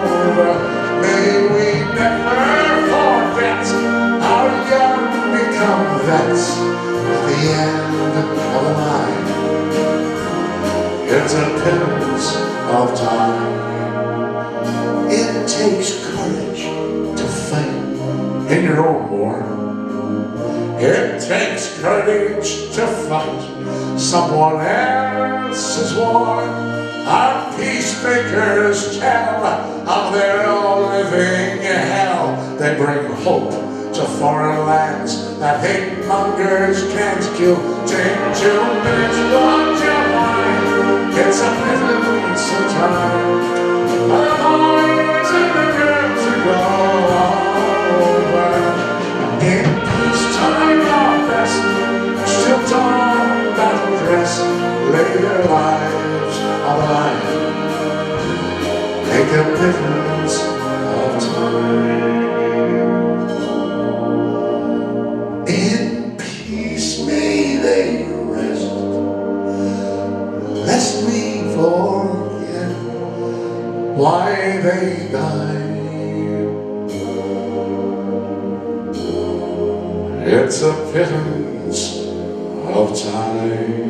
over. May we never forget our young become vets at the end of the line. It's a pittance of time. It takes courage to fight in your own war. It takes courage to fight someone else's war. Our peacemakers tell of their own living hell. They bring hope to foreign lands that hate mongers can't kill. Take 2 minutes, watch your mind. It's a pittance of time. The boys and the girls who go over in peacetime are best. Still dawn battle dress, lay their lives on the line. Make a pittance of time. In peace may they rest, lest we forget why they died. It's a pittance of time.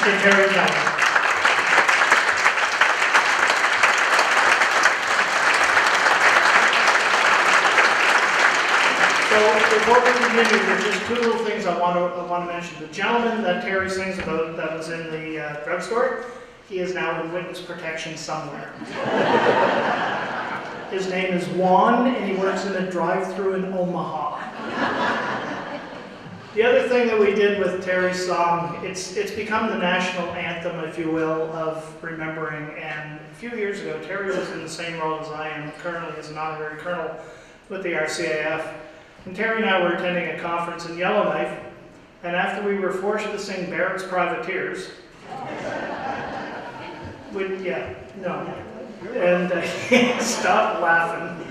Mr. Terry Kelly. So before we continue, there's just 2 little things I want to mention. The gentleman that Terry sings about that was in the drugstore, he is now in witness protection somewhere. His name is Juan, and he works in a drive-thru in Omaha. The other thing that we did with Terry's song, it's become the national anthem, if you will, of remembering. And a few years ago, Terry was in the same role as I am currently as an honorary colonel with the RCAF. And Terry and I were attending a conference in Yellowknife, and after we were forced to sing Barrett's Privateers, and stop laughing.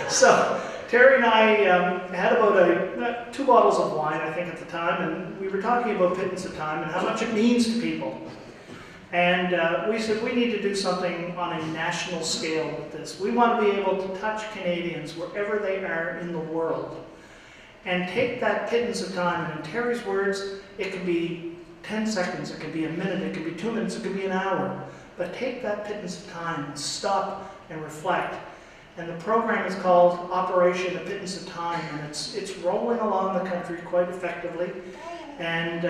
So Terry and I had about 2 bottles of wine, I think, at the time, and we were talking about pittance of time and how much it means to people. And we said we need to do something on a national scale with this. We want to be able to touch Canadians wherever they are in the world and take that pittance of time. And in Terry's words, it could be 10 seconds, it could be a minute, it could be 2 minutes, it could be an hour. But take that pittance of time and stop and reflect. And the program is called Operation A Pittance of Time, and it's rolling along the country quite effectively. And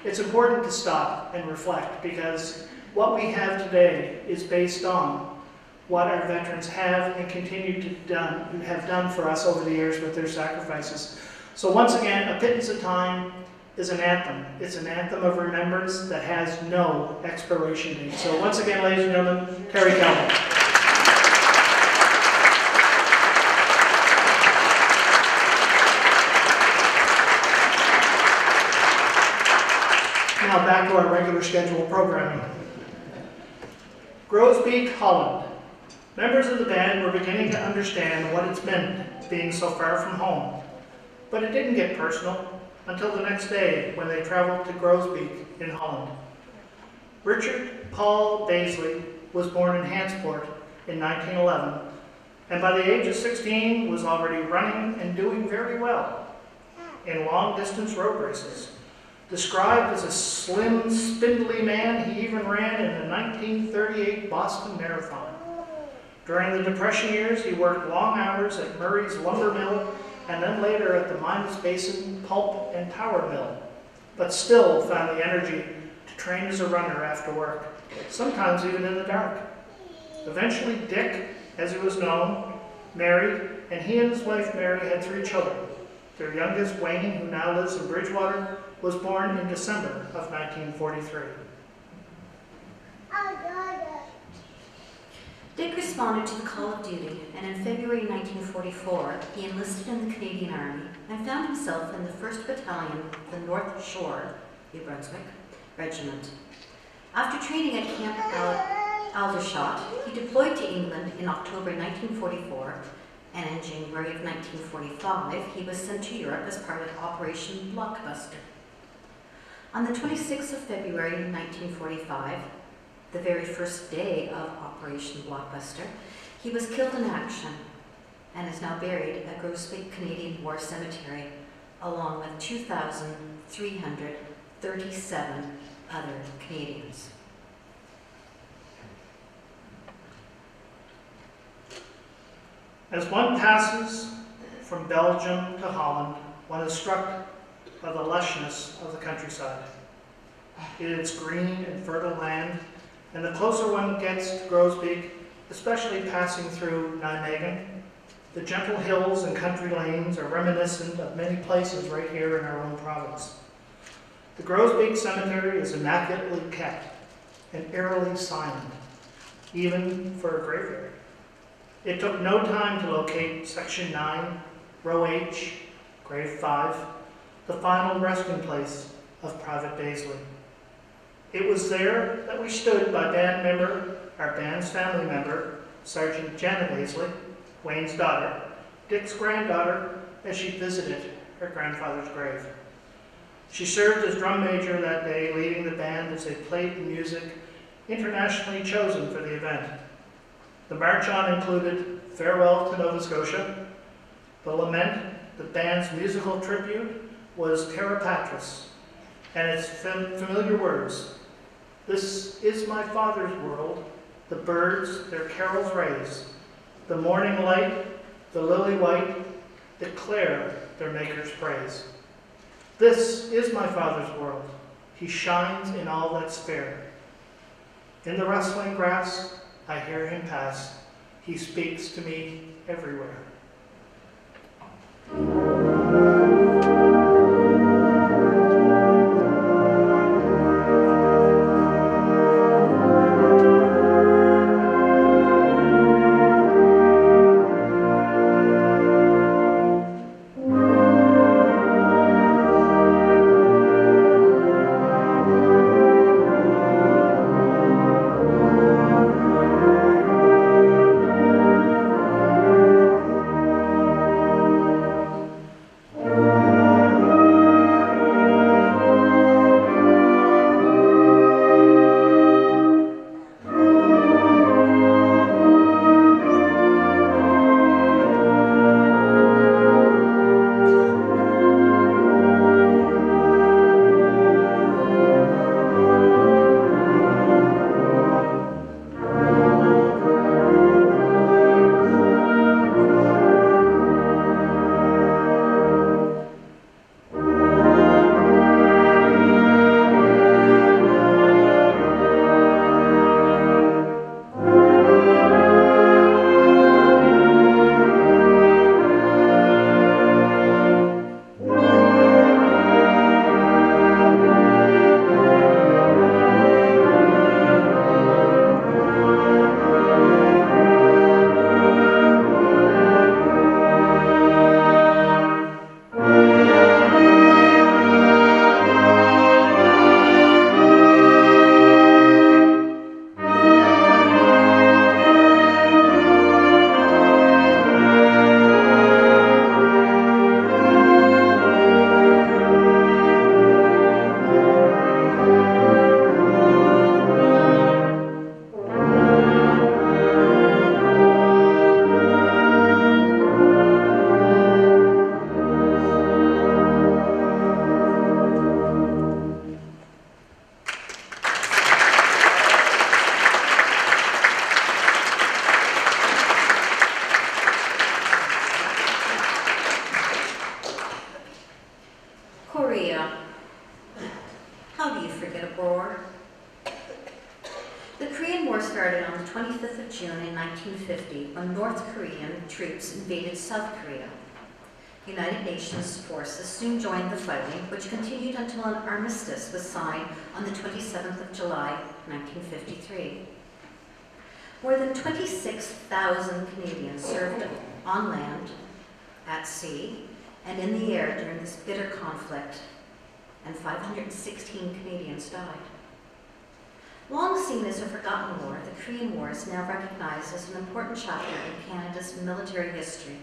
it's important to stop and reflect, because what we have today is based on what our veterans have and continue to have done for us over the years with their sacrifices. So once again, A Pittance of Time is an anthem. It's an anthem of remembrance that has no expiration date. So once again, ladies and gentlemen, Terry Kelly. Now back to our regular scheduled programming. Grosbeak, Holland. Members of the band were beginning to understand what it's meant being so far from home. But it didn't get personal until the next day when they traveled to Grosbeak in Holland. Richard Paul Baisley was born in Hansport in 1911, and by the age of 16 was already running and doing very well in long-distance road races. Described as a slim, spindly man, he even ran in the 1938 Boston Marathon. During the Depression years, he worked long hours at Murray's lumber mill and then later at the Minas Basin Pulp and Tower Mill. but still found the energy to train as a runner after work, sometimes even in the dark. Eventually, Dick, as he was known, married, and he and his wife Mary had 3 children. Their youngest, Wayne, who now lives in Bridgewater, was born in December of 1943. Dick responded to the call of duty, and in February 1944, he enlisted in the Canadian Army and found himself in the 1st Battalion, the North Shore, New Brunswick, Regiment. After training at Camp Aldershot, he deployed to England in October 1944, and in January of 1945, he was sent to Europe as part of Operation Blockbuster. On the 26th of February 1945, the very first day of Operation Blockbuster, he was killed in action and is now buried at Grosbeak Canadian War Cemetery, along with 2,337 other Canadians. As one passes from Belgium to Holland, one is struck by the lushness of the countryside. It is green and fertile land, and the closer one gets to Grosbeak, especially passing through Nijmegen, the gentle hills and country lanes are reminiscent of many places right here in our own province. The Grosbeak Cemetery is immaculately kept and eerily silent, even for a graveyard. It took no time to locate Section 9, Row H, Grave 5, the final resting place of Private Baisley. It was there that we stood by our band's family member, Sergeant Janet Baisley, Wayne's daughter, Dick's granddaughter, as she visited her grandfather's grave. She served as drum major that day, leading the band as they played the music internationally chosen for the event. The march on included Farewell to Nova Scotia. The lament, the band's musical tribute, was Terra Patris, and its familiar words: "This is my Father's world, the birds their carols raise, the morning light, the lily white, declare their Maker's praise. This is my Father's world, he shines in all that's fair. In the rustling grass, I hear him pass, he speaks to me everywhere." 1950 when North Korean troops invaded South Korea. United Nations forces soon joined the fighting, which continued until an armistice was signed on the 27th of July, 1953. More than 26,000 Canadians served on land, at sea, and in the air during this bitter conflict, and 516 Canadians died. Long seen as a forgotten war, the Korean War is now recognized as an important chapter in Canada's military history.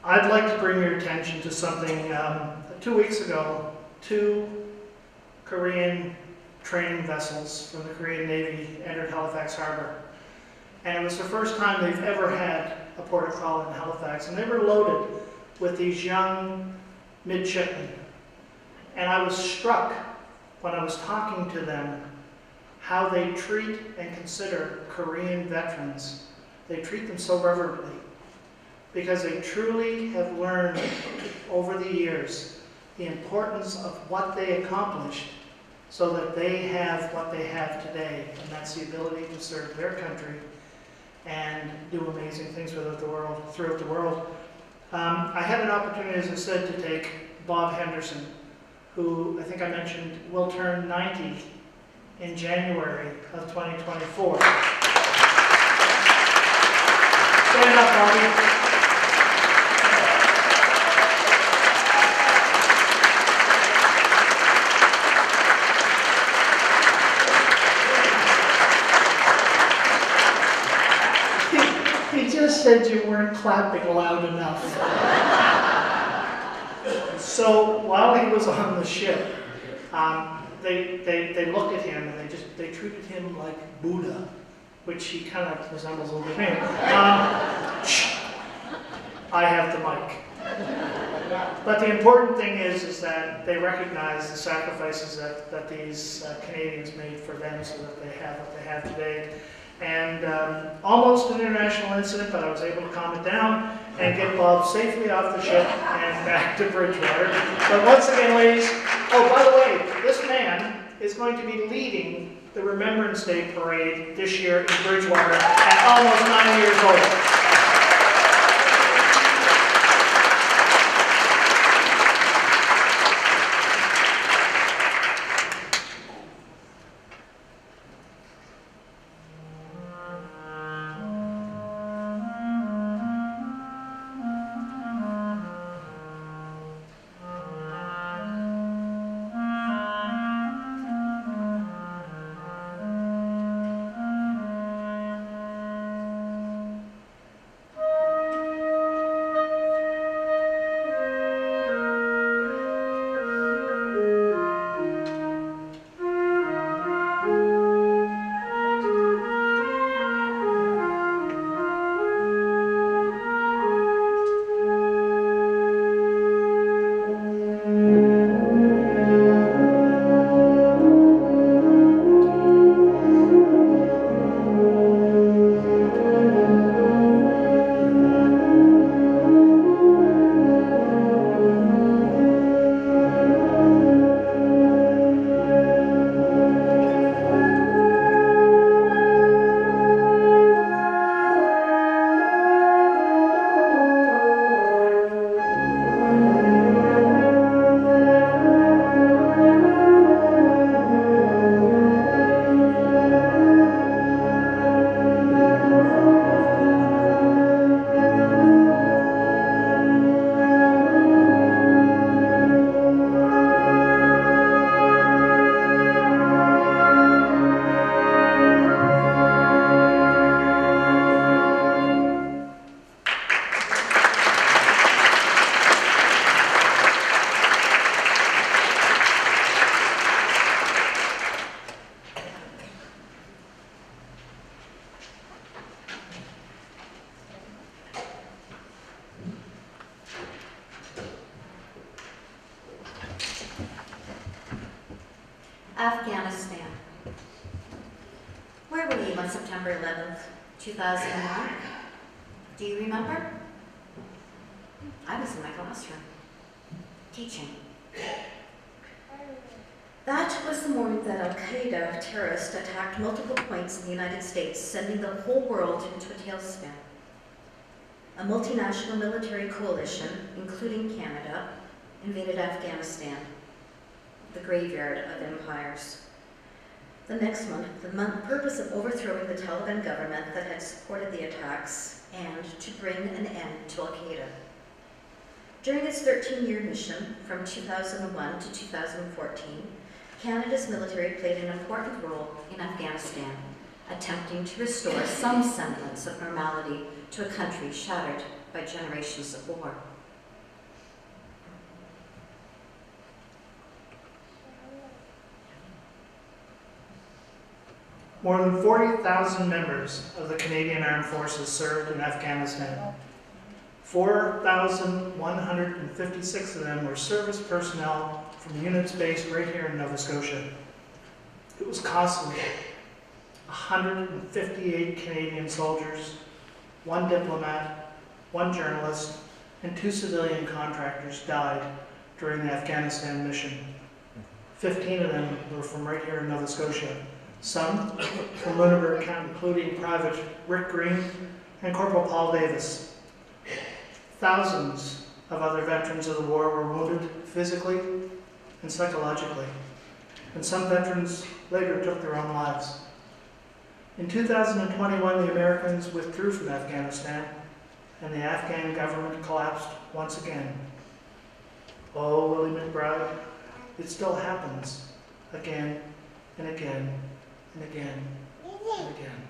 I'd like to bring your attention to something. 2 weeks ago, 2 Korean training vessels from the Korean Navy entered Halifax Harbor. And it was the first time they've ever had a port of call in Halifax. And they were loaded with these young midshipmen. And I was struck when I was talking to them how they treat and consider Korean veterans. They treat them so reverently because they truly have learned over the years the importance of what they accomplished so that they have what they have today, and that's the ability to serve their country and do amazing things throughout the world. I had an opportunity, as I said, to take Bob Henderson, who I think I mentioned will turn 90 in January of 2024. Stand up, Bobby. He just said you weren't clapping loud enough. So while he was on the ship, they looked at him and they treated him like Buddha, which he kind of resembles a little bit. Shh, I have the mic. But the important thing is that they recognize the sacrifices that these Canadians made for them so that they have what they have today. And almost an international incident, but I was able to calm it down and get Bob safely off the ship and back to Bridgewater. But once again, ladies, oh, by the way, this man is going to be leading the Remembrance Day Parade this year in Bridgewater at almost 9 years old. Afghanistan. Where were you on September 11th, 2001? Do you remember? I was in my classroom, teaching. That was the morning that Al-Qaeda terrorists attacked multiple points in the United States, sending the whole world into a tailspin. A multinational military coalition, including Canada, invaded Afghanistan, the graveyard of empires. The next month, the purpose of overthrowing the Taliban government that had supported the attacks and to bring an end to Al-Qaeda. During its 13-year mission, from 2001 to 2014, Canada's military played an important role in Afghanistan, attempting to restore some semblance of normality to a country shattered by generations of war. More than 40,000 members of the Canadian Armed Forces served in Afghanistan. 4,156 of them were service personnel from units based right here in Nova Scotia. It was costly. 158 Canadian soldiers, 1 diplomat, 1 journalist, and 2 civilian contractors died during the Afghanistan mission. 15 of them were from right here in Nova Scotia. Some from Lunenburg County, including Private Rick Green and Corporal Paul Davis. Thousands of other veterans of the war were wounded physically and psychologically, and some veterans later took their own lives. In 2021, the Americans withdrew from Afghanistan, and the Afghan government collapsed once again. Oh, Willie McBride, it still happens again and again and again and again.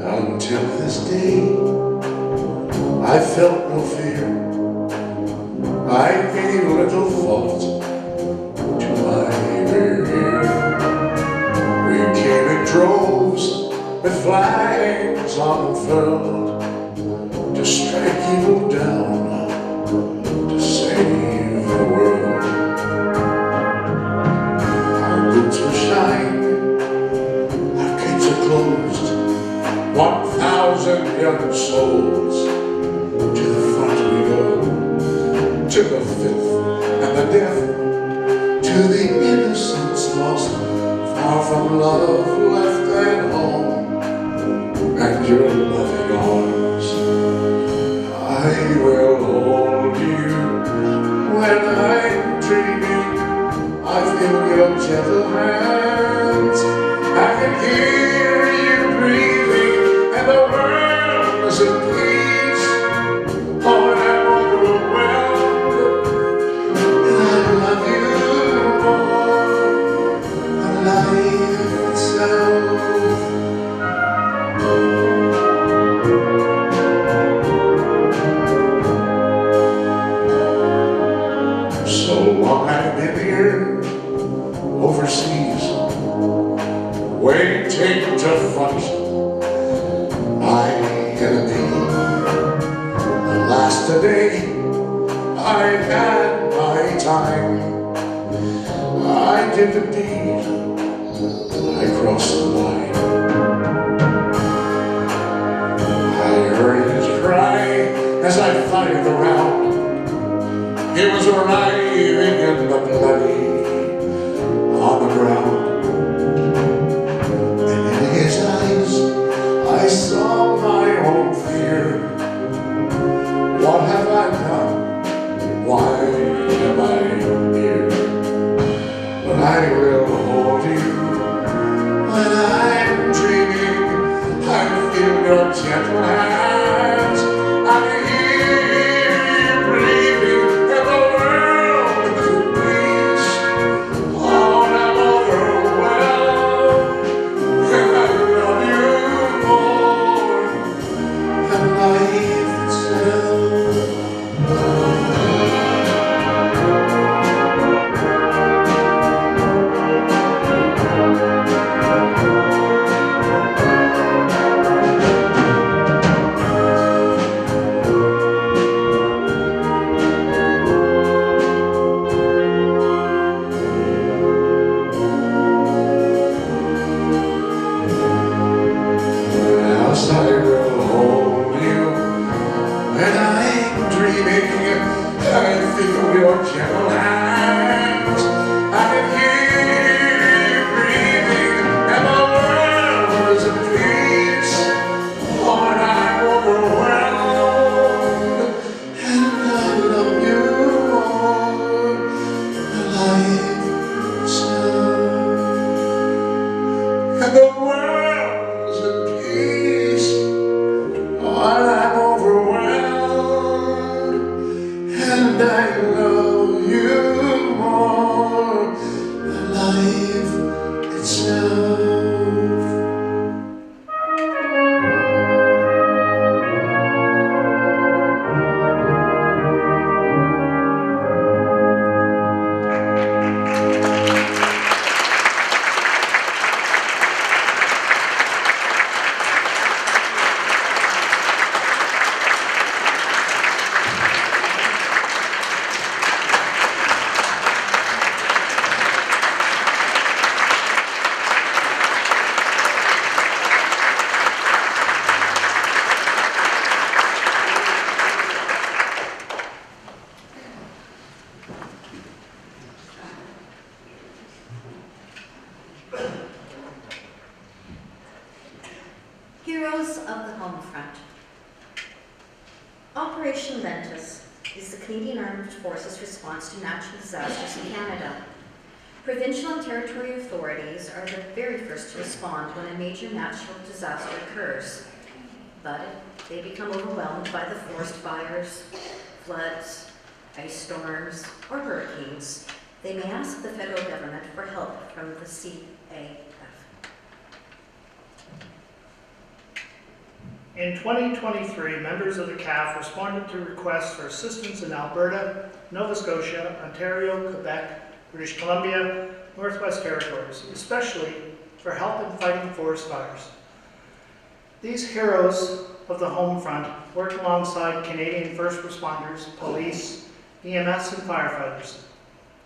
Until this day, I felt no fear. I gave little thought to my rear. We came in droves with flags unfurled to strike evil down, to save the world. Our boots were shined, our gates are closed. 1,000 young souls, to the front we go, to the fifth and the death, to the innocents lost, far from love, left at home, and your loving arms. I will hold you when I'm dreaming. I feel your gentle hands. I can hear you breathing, and the world is at peace. Oh, and I'm overwhelmed, and I love you more than life itself. So long I've been here, overseas, waiting to fight my enemy. Alas, today I had my time. I did the deed, I crossed the line. I heard his cry as I fired the round. He was writhing in the bloody on the ground. And in his eyes I saw my own fear. What have I done? Why am I here? But I will hold you when I'm dreaming. I feel your gentle hands. I hear you breathing, and the world is at peace. Oh, and I'm overwhelmed, and I love you more than life itself. 'cause I will hold you when I'm dreaming. I feel your gentle hand, I keep breathing, and the world is at peace when I'm overwhelmed, and I love you more than life itself. And the world's at peace when I'm overwhelmed, and I love you more than life itself. Heroes of the Homefront. Operation Lentus is the Canadian Armed Forces' response to natural disasters in Canada. Provincial and territorial authorities are the very first to respond when a major natural disaster occurs. But if they become overwhelmed by the forest fires, floods, ice storms, or hurricanes, they may ask the federal government for help from the C.H.H. In 2023, members of the CAF responded to requests for assistance in Alberta, Nova Scotia, Ontario, Quebec, British Columbia, Northwest Territories, especially for help in fighting forest fires. These heroes of the Homefront work alongside Canadian first responders, police, EMS, and firefighters.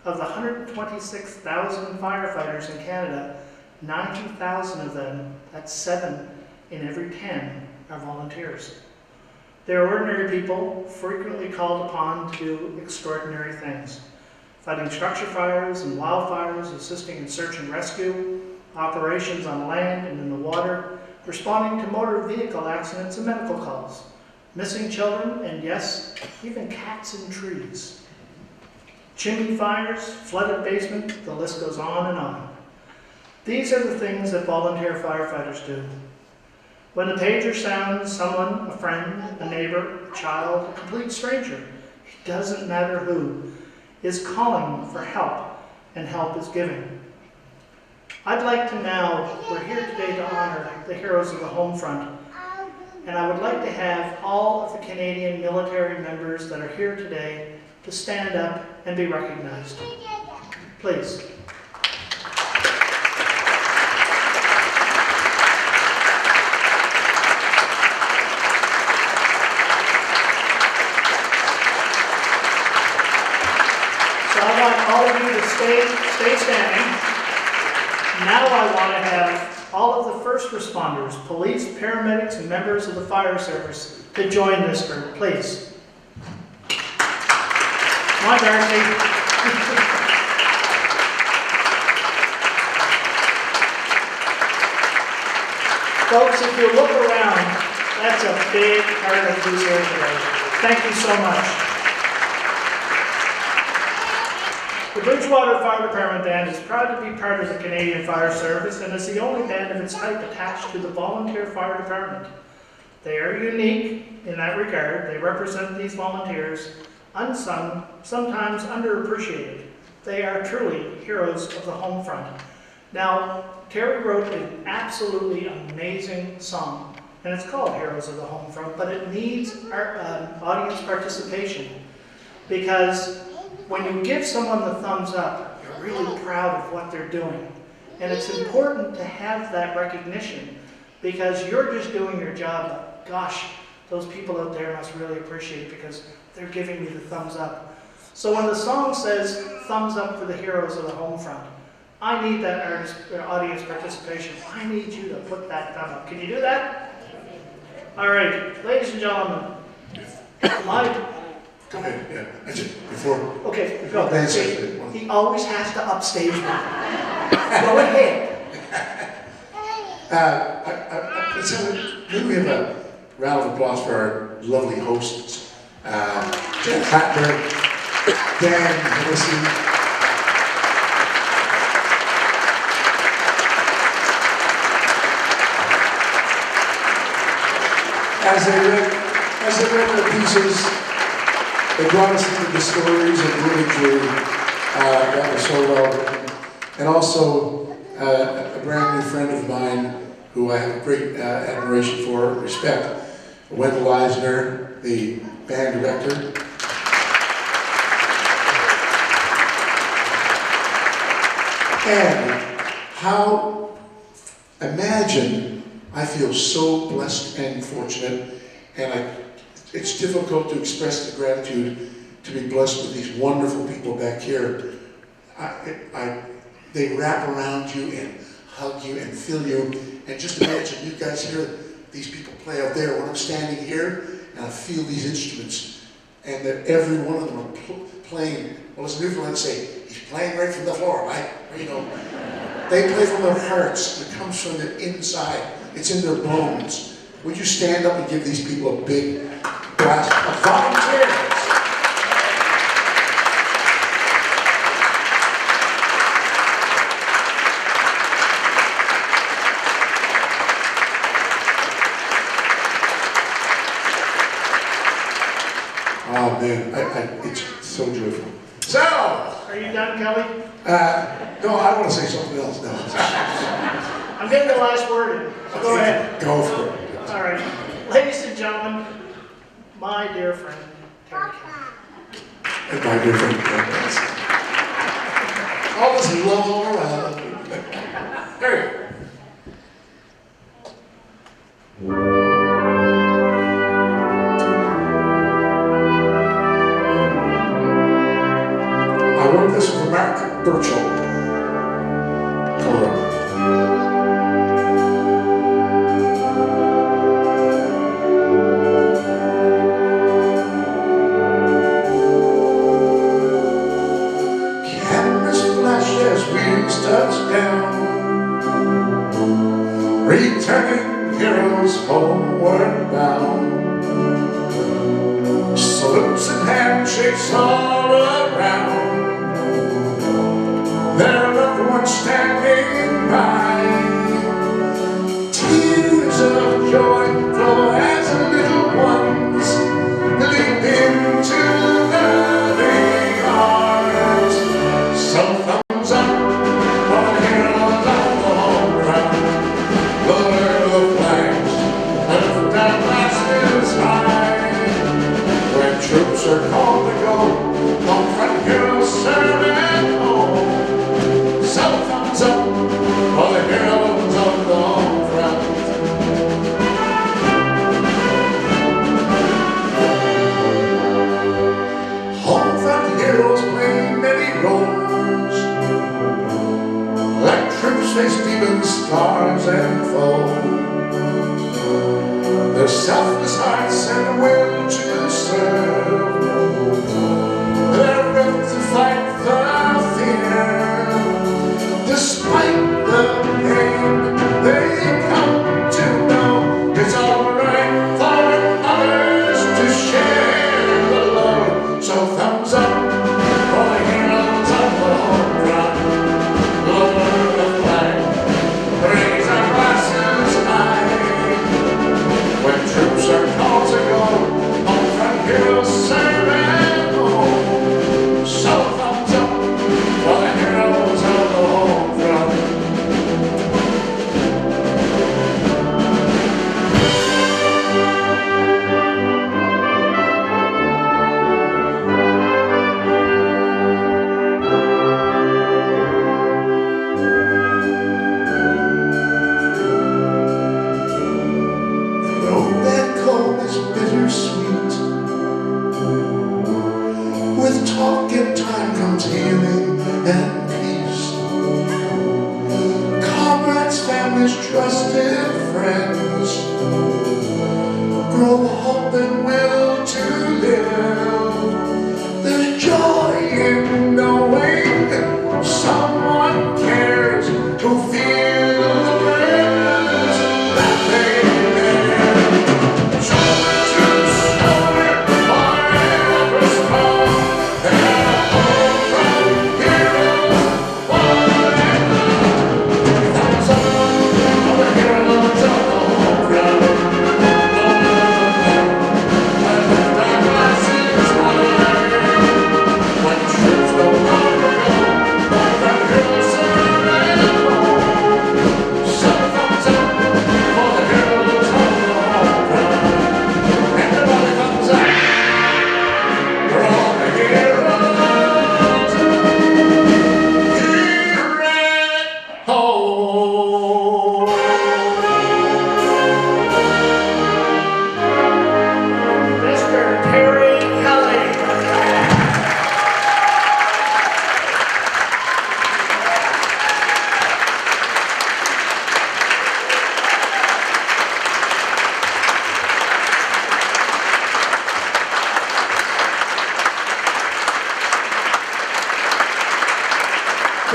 Of the 126,000 firefighters in Canada, 90,000 of them, that's 7 in every 10, are volunteers. They're ordinary people, frequently called upon to do extraordinary things. Fighting structure fires and wildfires, assisting in search and rescue, operations on land and in the water, responding to motor vehicle accidents and medical calls, missing children, and yes, even cats in trees. Chimney fires, flooded basement, the list goes on and on. These are the things that volunteer firefighters do. When the pager sounds, someone, a friend, a neighbor, a child, a complete stranger, it doesn't matter who, is calling for help, and help is giving. I'd like to now, we're here today to honor the heroes of the Homefront, and I would like to have all of the Canadian military members that are here today to stand up and be recognized. Please. So I want all of you to stay standing. Now I want to have all of the first responders, police, paramedics, and members of the fire service to join this group, please. Come on, Darcy. Folks, if you look around, that's a big part of who's here today. Thank you so much. The Bridgewater Fire Department Band is proud to be part of the Canadian Fire Service and is the only band of its type attached to the Volunteer Fire Department. They are unique in that regard. They represent these volunteers, unsung, sometimes underappreciated. They are truly heroes of the Homefront. Now, Terry wrote an absolutely amazing song, and it's called Heroes of the Homefront, but it needs our audience participation, because when you give someone the thumbs up, you're really proud of what they're doing. And it's important to have that recognition, because you're just doing your job, but gosh, those people out there must really appreciate it because they're giving me the thumbs up. So when the song says, thumbs up for the heroes of the Homefront, I need that audience participation. I need you to put that thumb up. Can you do that? All right, ladies and gentlemen, my, Go ahead, yeah. I just, before, okay, go. Dan says it. He always has to upstage me. Go ahead. Let's have maybe we have a round of applause for our lovely hosts. Jen Hatberg, Dan Harrison. As they read their pieces, they brought us into the stories of imagery that were so well written. And also a brand new friend of mine who I have great admiration for and respect, Wendell Eisener, the band director. And how, imagine, I feel so blessed and fortunate, and it's difficult to express the gratitude to be blessed with these wonderful people back here. They wrap around you and hug you and fill you, and just imagine you guys hear these people play out there when I'm standing here, and I feel these instruments, and that every one of them are playing. Well, as Newfoundland say, he's playing right from the floor, right? You know, they play from their hearts. It comes from the inside. It's in their bones. Would you stand up and give these people a big blast of volunteers? Oh man, it's so joyful. So, Are you done, Kelly? no, I want to say something else now. I'm getting the last word in, so go ahead. Go for it. All right, ladies and gentlemen, my dear friend, Terra. And my dear friend, all this love all around. There I wrote this for Mark Burchell. Co-wrote. Canvas flash as wheels touch down, returning heroes homeward bound. Salutes and handshakes all around. Their loved ones standing by. Tears of joy flow as little ones leap into loving arms. So thumbs up for the heroes of the home front. Lower the flags, lift that glasses high. When troops are called to go, home front heroes serve at home. So thumbs up for the heroes of the home front. Home front heroes play many roles, like troops face demons, stars, and foes. Their selfless hearts and will to serve, their will to fight the fear. Despite the pain, they come to know it's alright for others to share the load. So thumbs up for the heroes of the home front. Lower the flag, raise our glasses high. When troops are called to go,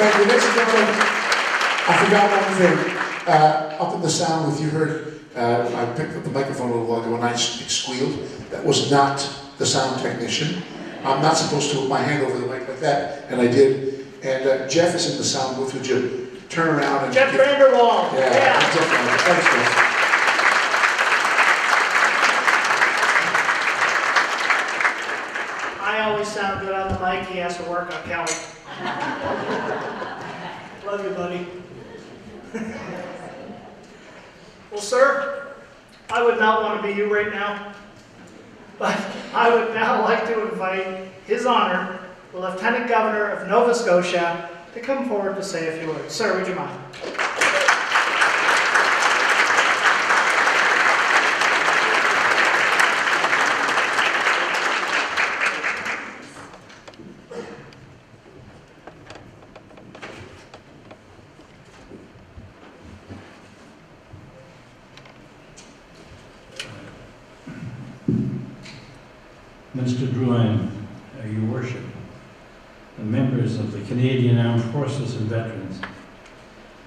thank you. Ladies and gentlemen, I forgot one thing. Up in the sound booth, you heard, I picked up the microphone a little while ago and I squealed. That was not the sound technician. I'm not supposed to put my hand over the mic like that, and I did. And Jeff is in the sound booth. Would you turn around and... Jeff Vanderwall. Yeah. Jeff Vanderwall. Thanks, Jeff. I always sound good on the mic. He has to work on Kelly. Love you, buddy. Well, sir, I would not want to be you right now, but I would now like to invite His Honor, the Lieutenant Governor of Nova Scotia, to come forward to say a few words. Sir, would you mind? Mr. Drouin, Your Worship, the members of the Canadian Armed Forces and Veterans,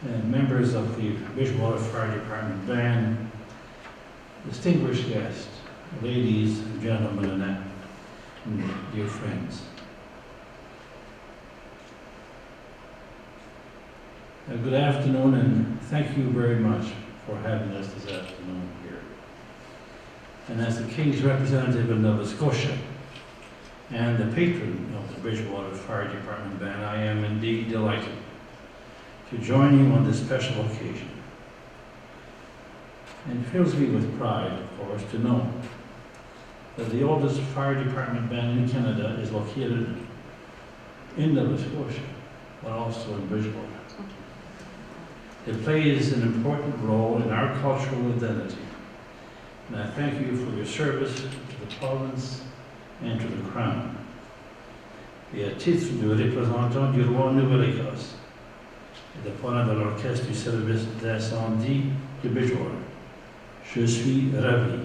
and members of the Bridgewater Fire Department Band, distinguished guests, ladies and gentlemen, and dear friends. Good afternoon, and thank you very much for having us this afternoon here. And as the King's representative in Nova Scotia and the patron of the Bridgewater Fire Department Band, I am indeed delighted to join you on this special occasion. And it fills me with pride, of course, to know that the oldest fire department band in Canada is located in Nova Scotia, but also in Bridgewater. It plays an important role in our cultural identity. And I thank you for your service to the province and to the Crown. Et à titre de représentant du roi Nouvelle-Écosse et de parlant de l'orchestre du service d'incendie de Bridgewater, je suis ravi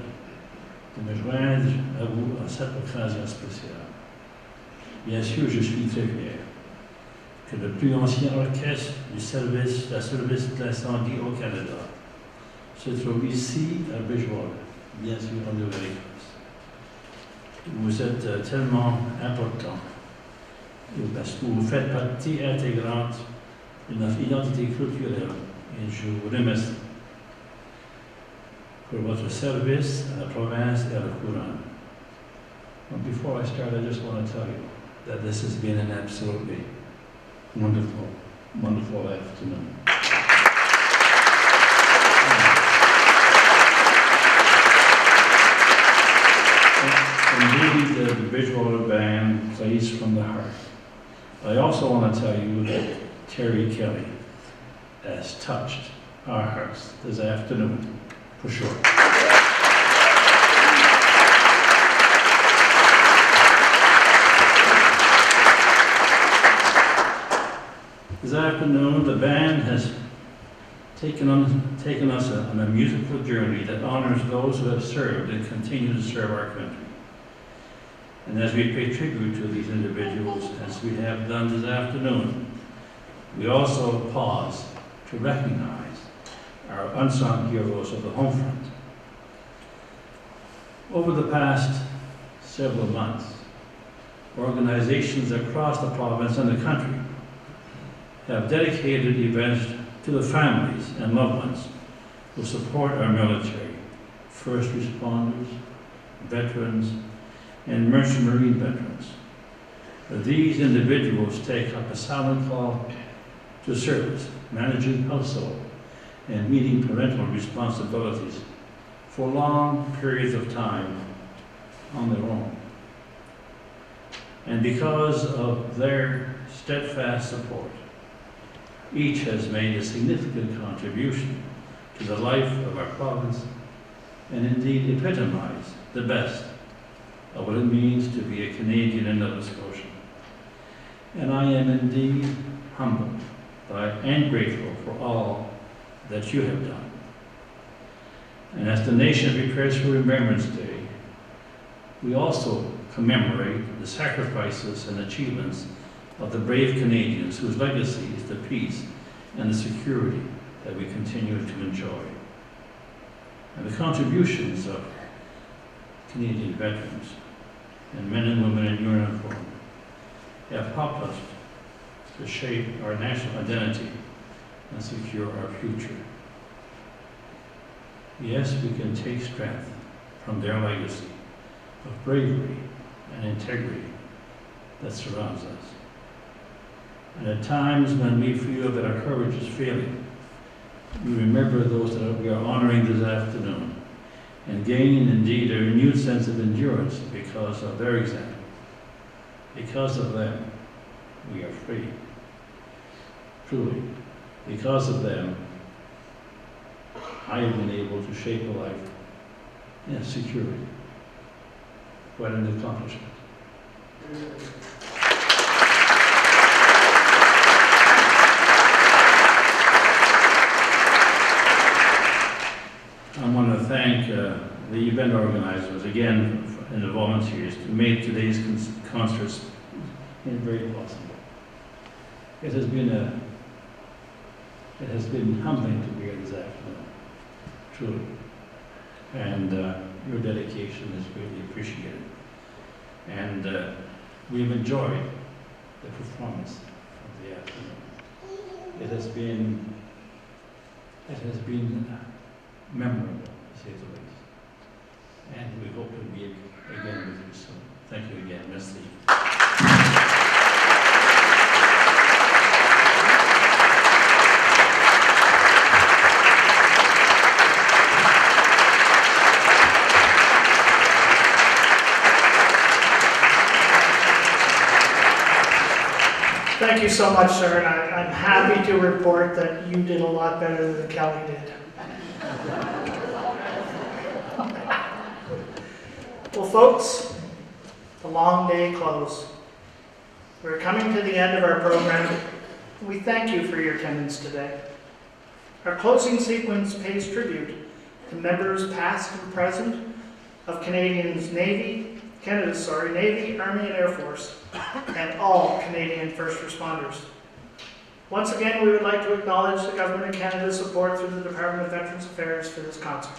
de me joindre à vous à cette occasion spéciale. Bien sûr, je suis très fier que le plus ancien orchestre du service d'incendie au Canada se trouve ici à Bridgewater, bien sûr en Nouvelle-Écosse. Vous êtes tellement important parce que vous faites partie intégrante de notre identité culturelle et je vous remercie pour votre service à la province et à la couronne. But before I start, I just want to tell you that this has been an absolutely wonderful, wonderful afternoon. Indeed, the Bridgewater Band plays from the heart. I also want to tell you that Terry Kelly has touched our hearts this afternoon, for sure. This afternoon, the band has taken us on a musical journey that honors those who have served and continue to serve our country. And as we pay tribute to these individuals, as we have done this afternoon, we also pause to recognize our unsung heroes of the Homefront. Over the past several months, organizations across the province and the country have dedicated events to the families and loved ones who support our military, first responders, veterans, and merchant marine veterans. These individuals take up a silent call to service, managing household and meeting parental responsibilities for long periods of time on their own. And because of their steadfast support, each has made a significant contribution to the life of our province and indeed epitomized the best of what it means to be a Canadian in Nova Scotia. And I am indeed humbled and grateful for all that you have done. And as the nation prepares for Remembrance Day, we also commemorate the sacrifices and achievements of the brave Canadians whose legacy is the peace and the security that we continue to enjoy, and the contributions of Canadian veterans and men and women in uniform have helped us to shape our national identity and secure our future. Yes, we can take strength from their legacy of bravery and integrity that surrounds us. And at times when we feel that our courage is failing, we remember those that we are honoring this afternoon and gain indeed a renewed sense of endurance because of their example. Because of them, we are free. Truly, because of them, I have been able to shape a life in security. Quite an accomplishment. I want to thank the event organizers again and the volunteers to make today's concerts very possible. It has been humbling to be here this afternoon, truly, and your dedication is greatly appreciated. And we've enjoyed the performance of the afternoon. It has been memorable, to say the least. And we hope to be again with you soon. Thank you again. Merci. Thank you so much, sir, and I'm happy to report that you did a lot better than Kelly did. Well, folks, the long day close. We're coming to the end of our program. We thank you for your attendance today. Our closing sequence pays tribute to members past and present of Canada's Navy, Army, and Air Force, and all Canadian first responders. Once again, we would like to acknowledge the Government of Canada's support through the Department of Veterans Affairs for this concert.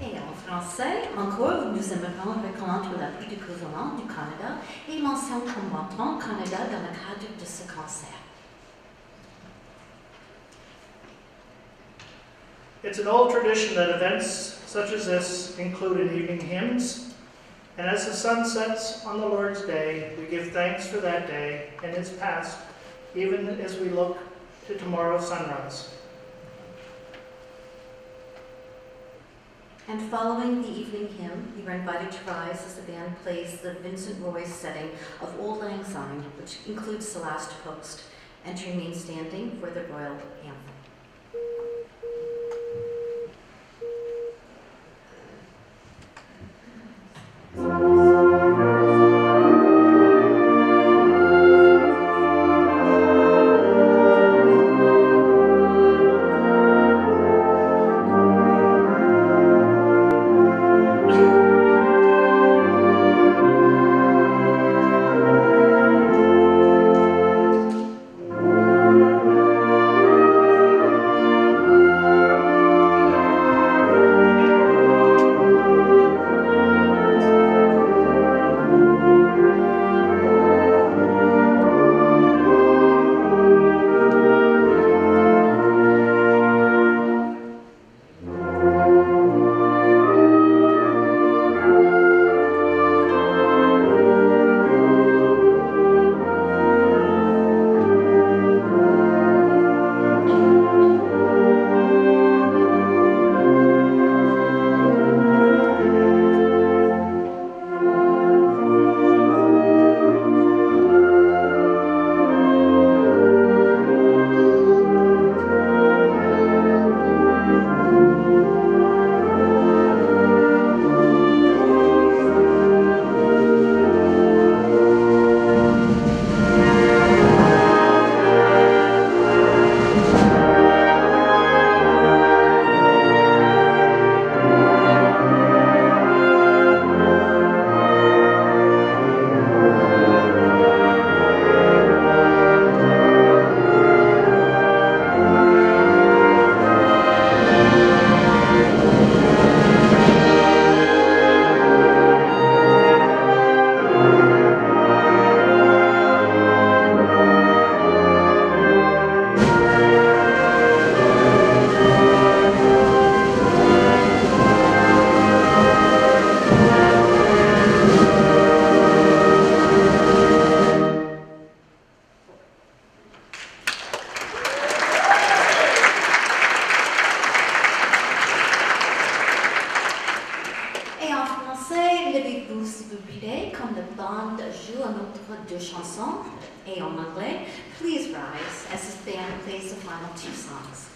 Et en français, encore, nous aimerions reconnaître l'appui du gouvernement du Canada et l'ancien combattant Canada dans le cadre de ce concert. It's an old tradition that events such as this include an evening hymns, and as the sun sets on the Lord's Day, we give thanks for that day and its past, even as we look to tomorrow's sunrise. And following the evening hymn, you are invited to rise as the band plays the Vincent Roy setting of Auld Lang Syne, which includes the last post, and to remain standing for the royal anthem. levez-vous s'il vous plaît, comme the band joue un autre deux chansons, et en anglais. Please rise as this band plays the final two songs.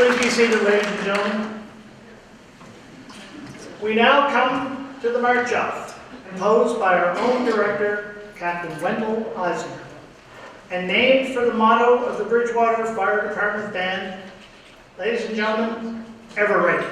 Please be seated, ladies and gentlemen. We now come to the march off, composed by our own director, Captain Wendell Eisener, and named for the motto of the Bridgewater Fire Department Band. Ladies and gentlemen, ever ready.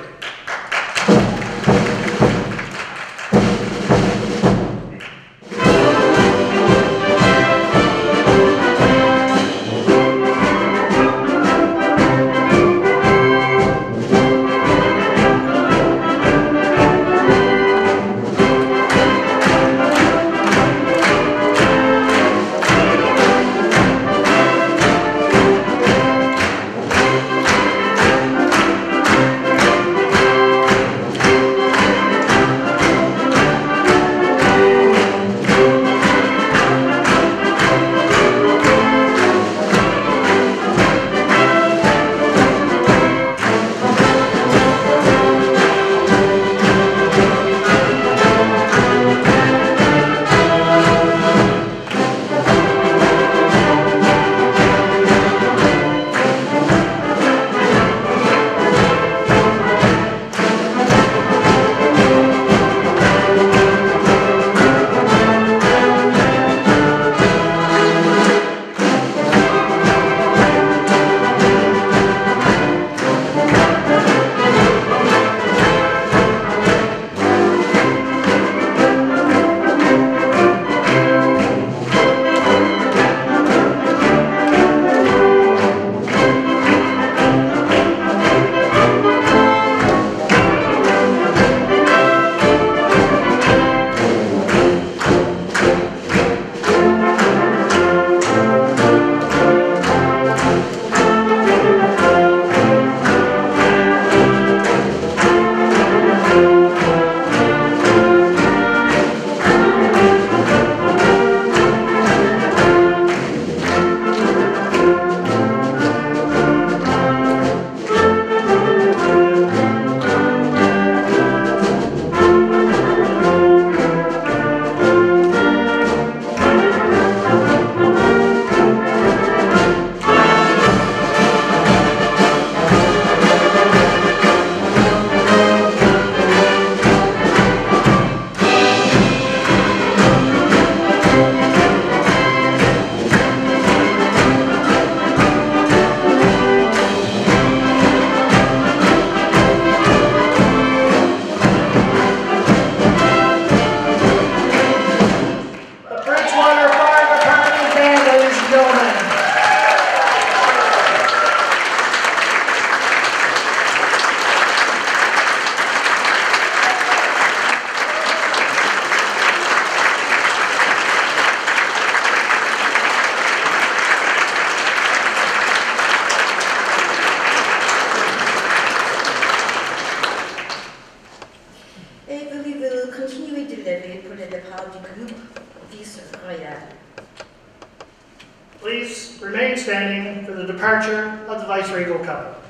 the departure of the Vice Regal couple.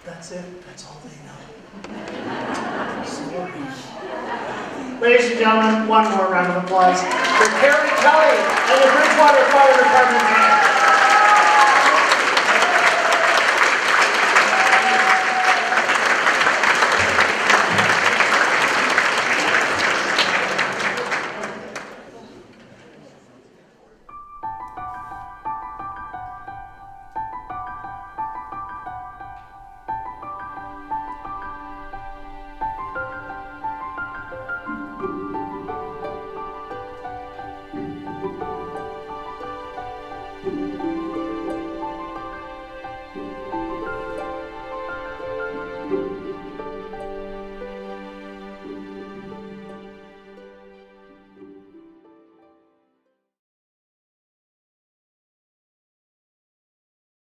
That's it. That's all they know. Ladies and gentlemen, one more round of applause for Terry Kelly and the Bridgewater Fire Department band.